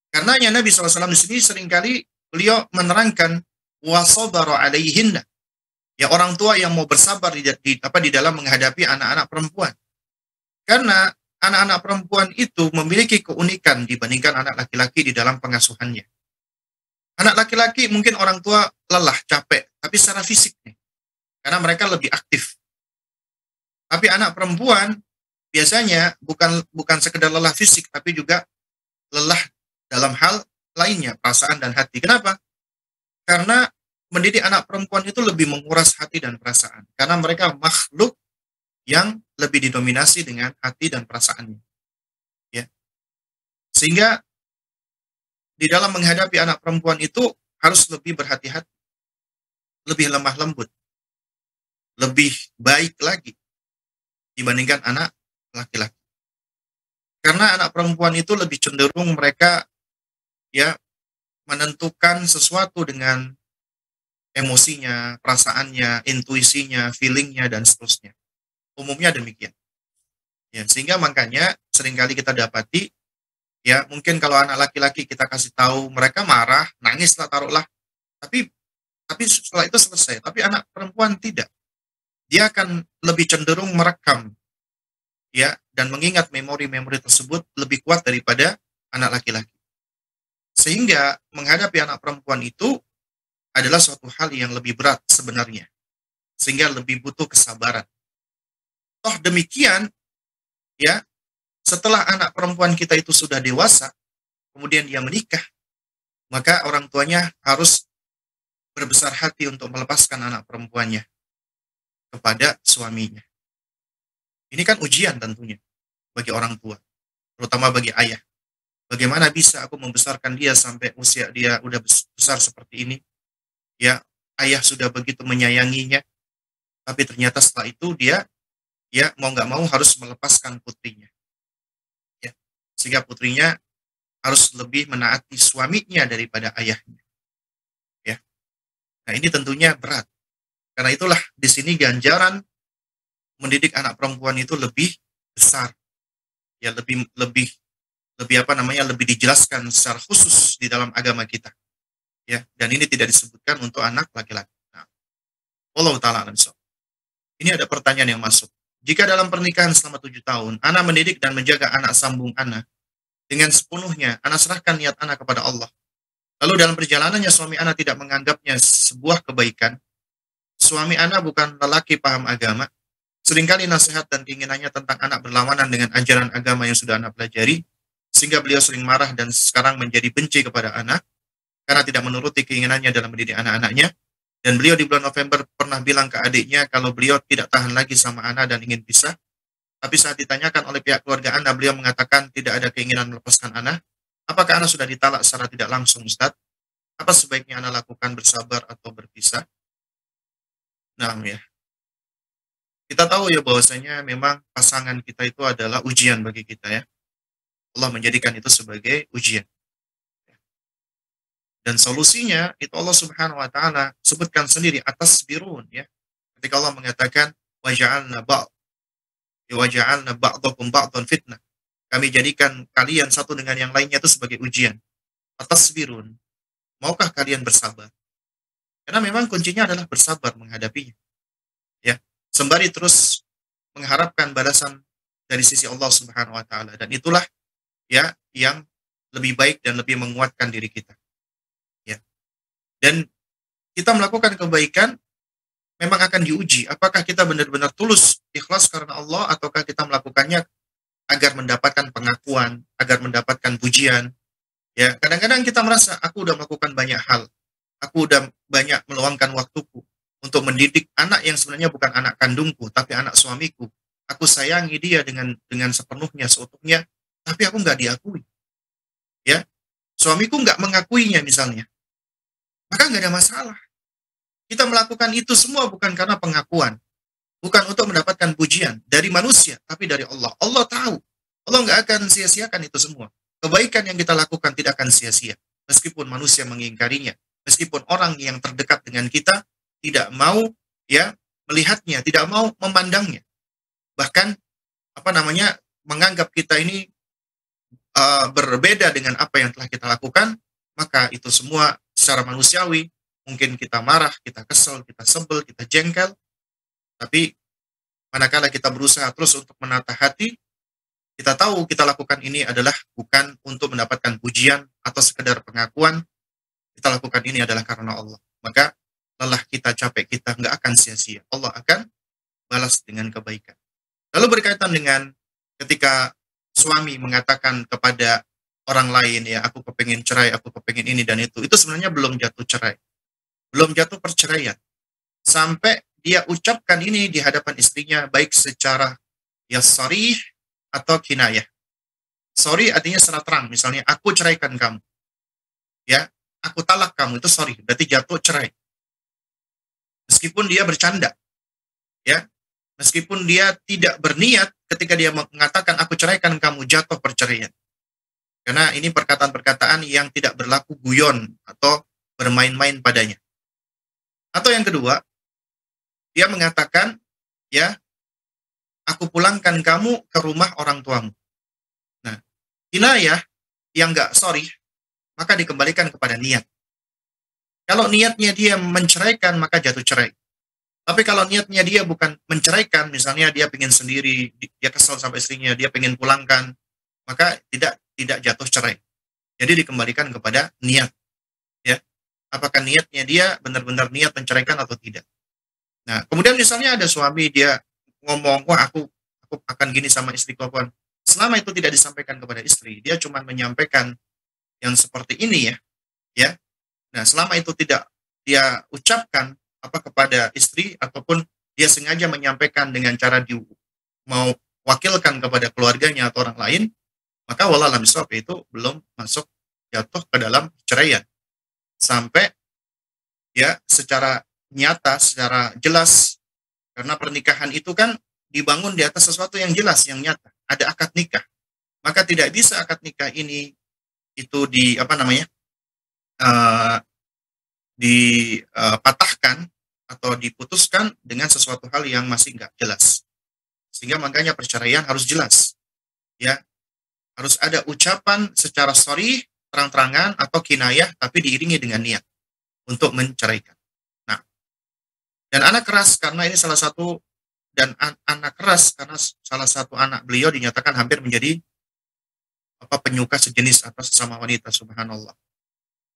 karenanya Nabi SAW di sini seringkali beliau menerangkan wasabara alaihinna. Ya, orang tua yang mau bersabar di dalam menghadapi anak-anak perempuan. Karena anak-anak perempuan itu memiliki keunikan dibandingkan anak laki-laki di dalam pengasuhannya. Anak laki-laki mungkin orang tua lelah, capek, tapi secara fisik nih. Karena mereka lebih aktif. Tapi anak perempuan biasanya bukan sekedar lelah fisik, tapi juga lelah dalam hal lainnya, perasaan dan hati. Kenapa? Karena mendidik anak perempuan itu lebih menguras hati dan perasaan. Karena mereka makhluk yang lebih didominasi dengan hati dan perasaannya. Ya. Sehingga di dalam menghadapi anak perempuan itu harus lebih berhati-hati, lebih lemah lembut, lebih baik lagi dibandingkan anak laki-laki. Karena anak perempuan itu lebih cenderung mereka ya menentukan sesuatu dengan emosinya, perasaannya, intuisinya, feelingnya, dan seterusnya. Umumnya demikian. Ya, sehingga makanya seringkali kita dapati, ya mungkin kalau anak laki-laki kita kasih tahu, mereka marah, nangis lah taruhlah, tapi setelah itu selesai. Tapi anak perempuan tidak. Dia akan lebih cenderung merekam, ya, dan mengingat memori-memori tersebut lebih kuat daripada anak laki-laki. Sehingga menghadapi anak perempuan itu adalah suatu hal yang lebih berat sebenarnya. Sehingga lebih butuh kesabaran. Toh demikian, ya, setelah anak perempuan kita itu sudah dewasa, kemudian dia menikah, maka orang tuanya harus berbesar hati untuk melepaskan anak perempuannya kepada suaminya. Ini kan ujian tentunya bagi orang tua, terutama bagi ayah. Bagaimana bisa aku membesarkan dia sampai usia dia udah besar seperti ini? Ya, ayah sudah begitu menyayanginya, tapi ternyata setelah itu dia ya mau nggak mau harus melepaskan putrinya. sehingga putrinya harus lebih menaati suaminya daripada ayahnya. Ya, nah ini tentunya berat. Karena itulah di sini ganjaran mendidik anak perempuan itu lebih besar, ya lebih lebih lebih apa namanya lebih dijelaskan secara khusus di dalam agama kita, ya. Dan ini tidak disebutkan untuk anak laki-laki. Nah, Allah taala alam. Ini ada pertanyaan yang masuk. Jika dalam pernikahan selama 7 tahun, Ana mendidik dan menjaga anak sambung Ana dengan sepenuhnya, Ana serahkan niat Ana kepada Allah. Lalu dalam perjalanannya suami Ana tidak menganggapnya sebuah kebaikan. Suami Ana bukan lelaki paham agama. Seringkali nasihat dan keinginannya tentang anak berlawanan dengan ajaran agama yang sudah Ana pelajari, sehingga beliau sering marah dan sekarang menjadi benci kepada anak karena tidak menuruti keinginannya dalam mendidik anak-anaknya. Dan beliau di bulan November pernah bilang ke adiknya kalau beliau tidak tahan lagi sama Ana dan ingin pisah. Tapi saat ditanyakan oleh pihak keluarga Ana, beliau mengatakan tidak ada keinginan melepaskan Ana. Apakah Ana sudah ditalak secara tidak langsung, Ustaz? Apa sebaiknya Ana lakukan, bersabar atau berpisah? Nah, ya. Kita tahu ya bahwasanya memang pasangan kita itu adalah ujian bagi kita ya. Allah menjadikan itu sebagai ujian. Dan solusinya itu Allah Subhanahu wa taala sebutkan sendiri atas birun ya. Ketika Allah mengatakan waja'alna ba'dakum ba'dan fitnah. Kami jadikan kalian satu dengan yang lainnya itu sebagai ujian. Atas birun. Maukah kalian bersabar? Karena memang kuncinya adalah bersabar menghadapinya. Ya. Sembari terus mengharapkan balasan dari sisi Allah Subhanahu wa taala, dan itulah ya yang lebih baik dan lebih menguatkan diri kita. Ya. Dan kita melakukan kebaikan memang akan diuji apakah kita benar-benar tulus ikhlas karena Allah ataukah kita melakukannya agar mendapatkan pengakuan, agar mendapatkan pujian. Ya, kadang-kadang kita merasa aku udah melakukan banyak hal. Aku udah banyak meluangkan waktuku untuk mendidik anak yang sebenarnya bukan anak kandungku, tapi anak suamiku. Aku sayangi dia dengan sepenuhnya, seutuhnya, tapi aku nggak diakui. Ya, suamiku nggak mengakuinya misalnya, maka nggak ada masalah. Kita melakukan itu semua bukan karena pengakuan, bukan untuk mendapatkan pujian dari manusia, tapi dari Allah. Allah tahu, Allah nggak akan sia-siakan itu semua. Kebaikan yang kita lakukan tidak akan sia-sia, meskipun manusia mengingkarinya, meskipun orang yang terdekat dengan kita tidak mau ya melihatnya, tidak mau memandangnya, bahkan apa namanya menganggap kita ini berbeda dengan apa yang telah kita lakukan, maka itu semua secara manusiawi mungkin kita marah, kita kesel, kita sebel, kita jengkel, tapi manakala kita berusaha terus untuk menata hati, kita tahu kita lakukan ini adalah bukan untuk mendapatkan pujian atau sekedar pengakuan, kita lakukan ini adalah karena Allah. Maka lelah kita, capek kita nggak akan sia-sia. Allah akan balas dengan kebaikan. Lalu berkaitan dengan ketika suami mengatakan kepada orang lain, ya aku kepengen cerai, aku kepengen ini dan itu sebenarnya belum jatuh cerai. Belum jatuh perceraian. Sampai dia ucapkan ini di hadapan istrinya, baik secara ya sharih atau kinayah. Sorry artinya secara terang, misalnya aku ceraikan kamu. Ya, aku talak kamu, itu sorry, berarti jatuh cerai. Meskipun dia bercanda. Ya. Meskipun dia tidak berniat ketika dia mengatakan aku ceraikan kamu, jatuh perceraian. Karena ini perkataan-perkataan yang tidak berlaku guyon atau bermain-main padanya. Atau yang kedua, dia mengatakan, ya, aku pulangkan kamu ke rumah orang tuamu. Nah, kinayah yang enggak sorry, maka dikembalikan kepada niat. Kalau niatnya dia menceraikan, maka jatuh cerai. Tapi kalau niatnya dia bukan menceraikan, misalnya dia pengen sendiri, dia kesal sama istrinya, dia pengen pulangkan, maka tidak jatuh cerai. Jadi dikembalikan kepada niat. Ya, apakah niatnya dia benar-benar niat menceraikan atau tidak? Nah, kemudian misalnya ada suami dia ngomong, wah aku akan gini sama istri kawan. Selama itu tidak disampaikan kepada istri, dia cuma menyampaikan yang seperti ini ya. Nah, selama itu tidak dia ucapkan apa kepada istri ataupun dia sengaja menyampaikan dengan cara mau wakilkan kepada keluarganya atau orang lain, maka wallahualam bishawab itu belum masuk jatuh ke dalam perceraian. Sampai ya secara nyata, secara jelas, karena pernikahan itu kan dibangun di atas sesuatu yang jelas, yang nyata. Ada akad nikah. maka tidak bisa akad nikah ini itu di apa namanya eh, dipatahkan atau diputuskan dengan sesuatu hal yang masih nggak jelas. Sehingga makanya perceraian harus jelas, ya, harus ada ucapan secara sharih, terang-terangan atau kinayah, tapi diiringi dengan niat untuk menceraikan. Nah, dan anak keras karena ini salah satu anak keras karena salah satu anak beliau dinyatakan hampir menjadi penyuka sejenis atau sesama wanita, subhanallah.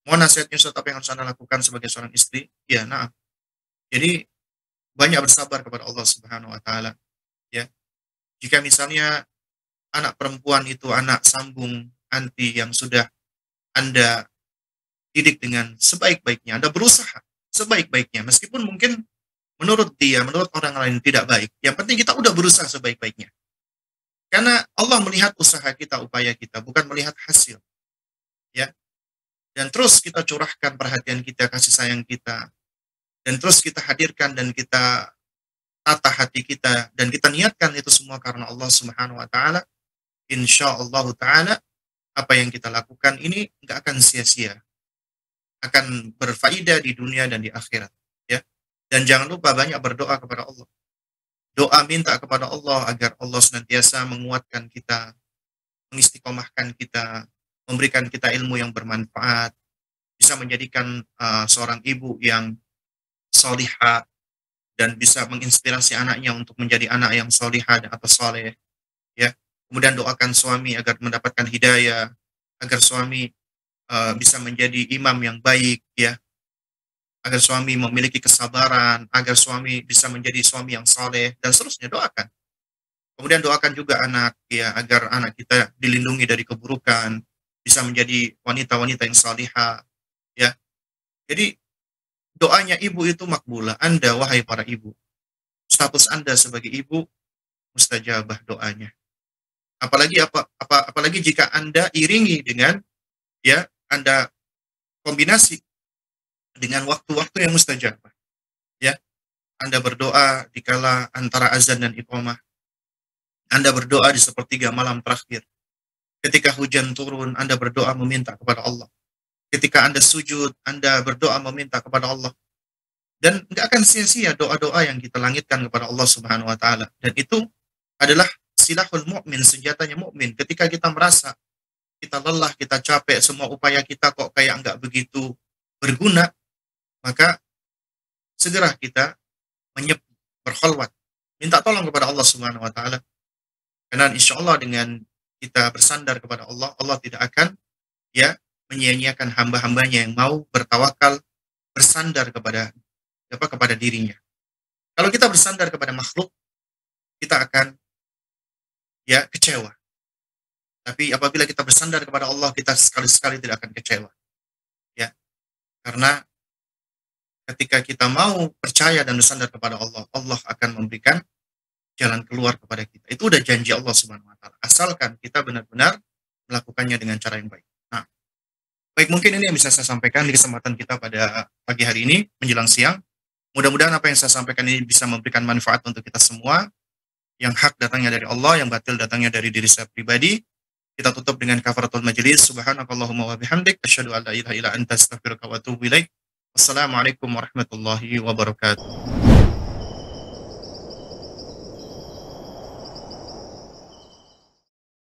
Mohon nasihatnya Ustaz, apa yang harus Anda lakukan sebagai seorang istri? Ya, nah. Jadi banyak bersabar kepada Allah Subhanahu wa taala, ya. Jika misalnya anak perempuan itu anak sambung anti yang sudah Anda didik dengan sebaik-baiknya, Anda berusaha sebaik-baiknya meskipun mungkin menurut dia, menurut orang lain tidak baik. Yang penting kita udah berusaha sebaik-baiknya. Karena Allah melihat usaha kita, upaya kita, bukan melihat hasil, ya. Dan terus kita curahkan perhatian kita, kasih sayang kita, dan terus kita hadirkan dan kita tata hati kita dan kita niatkan itu semua karena Allah Subhanahu wa taala, insyaallah taala apa yang kita lakukan ini enggak akan sia-sia, akan berfaedah di dunia dan di akhirat, ya. Dan jangan lupa banyak berdoa kepada Allah. Doa minta kepada Allah agar Allah senantiasa menguatkan kita, mengistiqomahkan kita, memberikan kita ilmu yang bermanfaat, bisa menjadikan seorang ibu yang solihah dan bisa menginspirasi anaknya untuk menjadi anak yang solihah atau soleh, ya. Kemudian doakan suami agar mendapatkan hidayah, agar suami bisa menjadi imam yang baik, ya, agar suami memiliki kesabaran, agar suami bisa menjadi suami yang soleh dan seterusnya, doakan. Kemudian doakan juga anak, ya, agar anak kita dilindungi dari keburukan, bisa menjadi wanita-wanita yang salihah, ya. Jadi doanya ibu itu makbulah. Anda wahai para ibu, status Anda sebagai ibu mustajabah doanya. Apalagi jika Anda iringi dengan, ya, Anda kombinasi dengan waktu-waktu yang mustajabah, ya. Anda berdoa dikala antara azan dan iqamah. Anda berdoa di sepertiga malam terakhir. Ketika hujan turun, Anda berdoa meminta kepada Allah. Ketika Anda sujud, Anda berdoa meminta kepada Allah. Dan nggak akan sia-sia doa-doa yang kita langitkan kepada Allah Subhanahu wa taala. Dan itu adalah silahul mukmin, senjatanya mukmin. Ketika kita merasa kita lelah, kita capek, semua upaya kita kok kayak nggak begitu berguna, maka segera kita menyepi, berkhalwat, minta tolong kepada Allah Subhanahu wa taala. Karena insya Allah dengan kita bersandar kepada Allah, Allah tidak akan, ya, menyia-nyiakan hamba-hambanya yang mau bertawakal, bersandar kepada dirinya. Kalau kita bersandar kepada makhluk, kita akan, ya, kecewa. Tapi apabila kita bersandar kepada Allah, kita sekali-sekali tidak akan kecewa, ya. Karena ketika kita mau percaya dan bersandar kepada Allah, Allah akan memberikan jalan keluar kepada kita. Itu udah janji Allah Subhanahu wa taala. Asalkan kita benar-benar melakukannya dengan cara yang baik. Nah, baik, mungkin ini yang bisa saya sampaikan di kesempatan kita pada pagi hari ini menjelang siang. Mudah-mudahan apa yang saya sampaikan ini bisa memberikan manfaat untuk kita semua. Yang hak datangnya dari Allah, yang batil datangnya dari diri saya pribadi. Kita tutup dengan kafaratul majelis. Subhanakallahumma wa bihamdik, asyhadu an la ilaha illa anta, astaghfiruka wa atubu ilaik. Wassalamualaikum warahmatullahi wabarakatuh.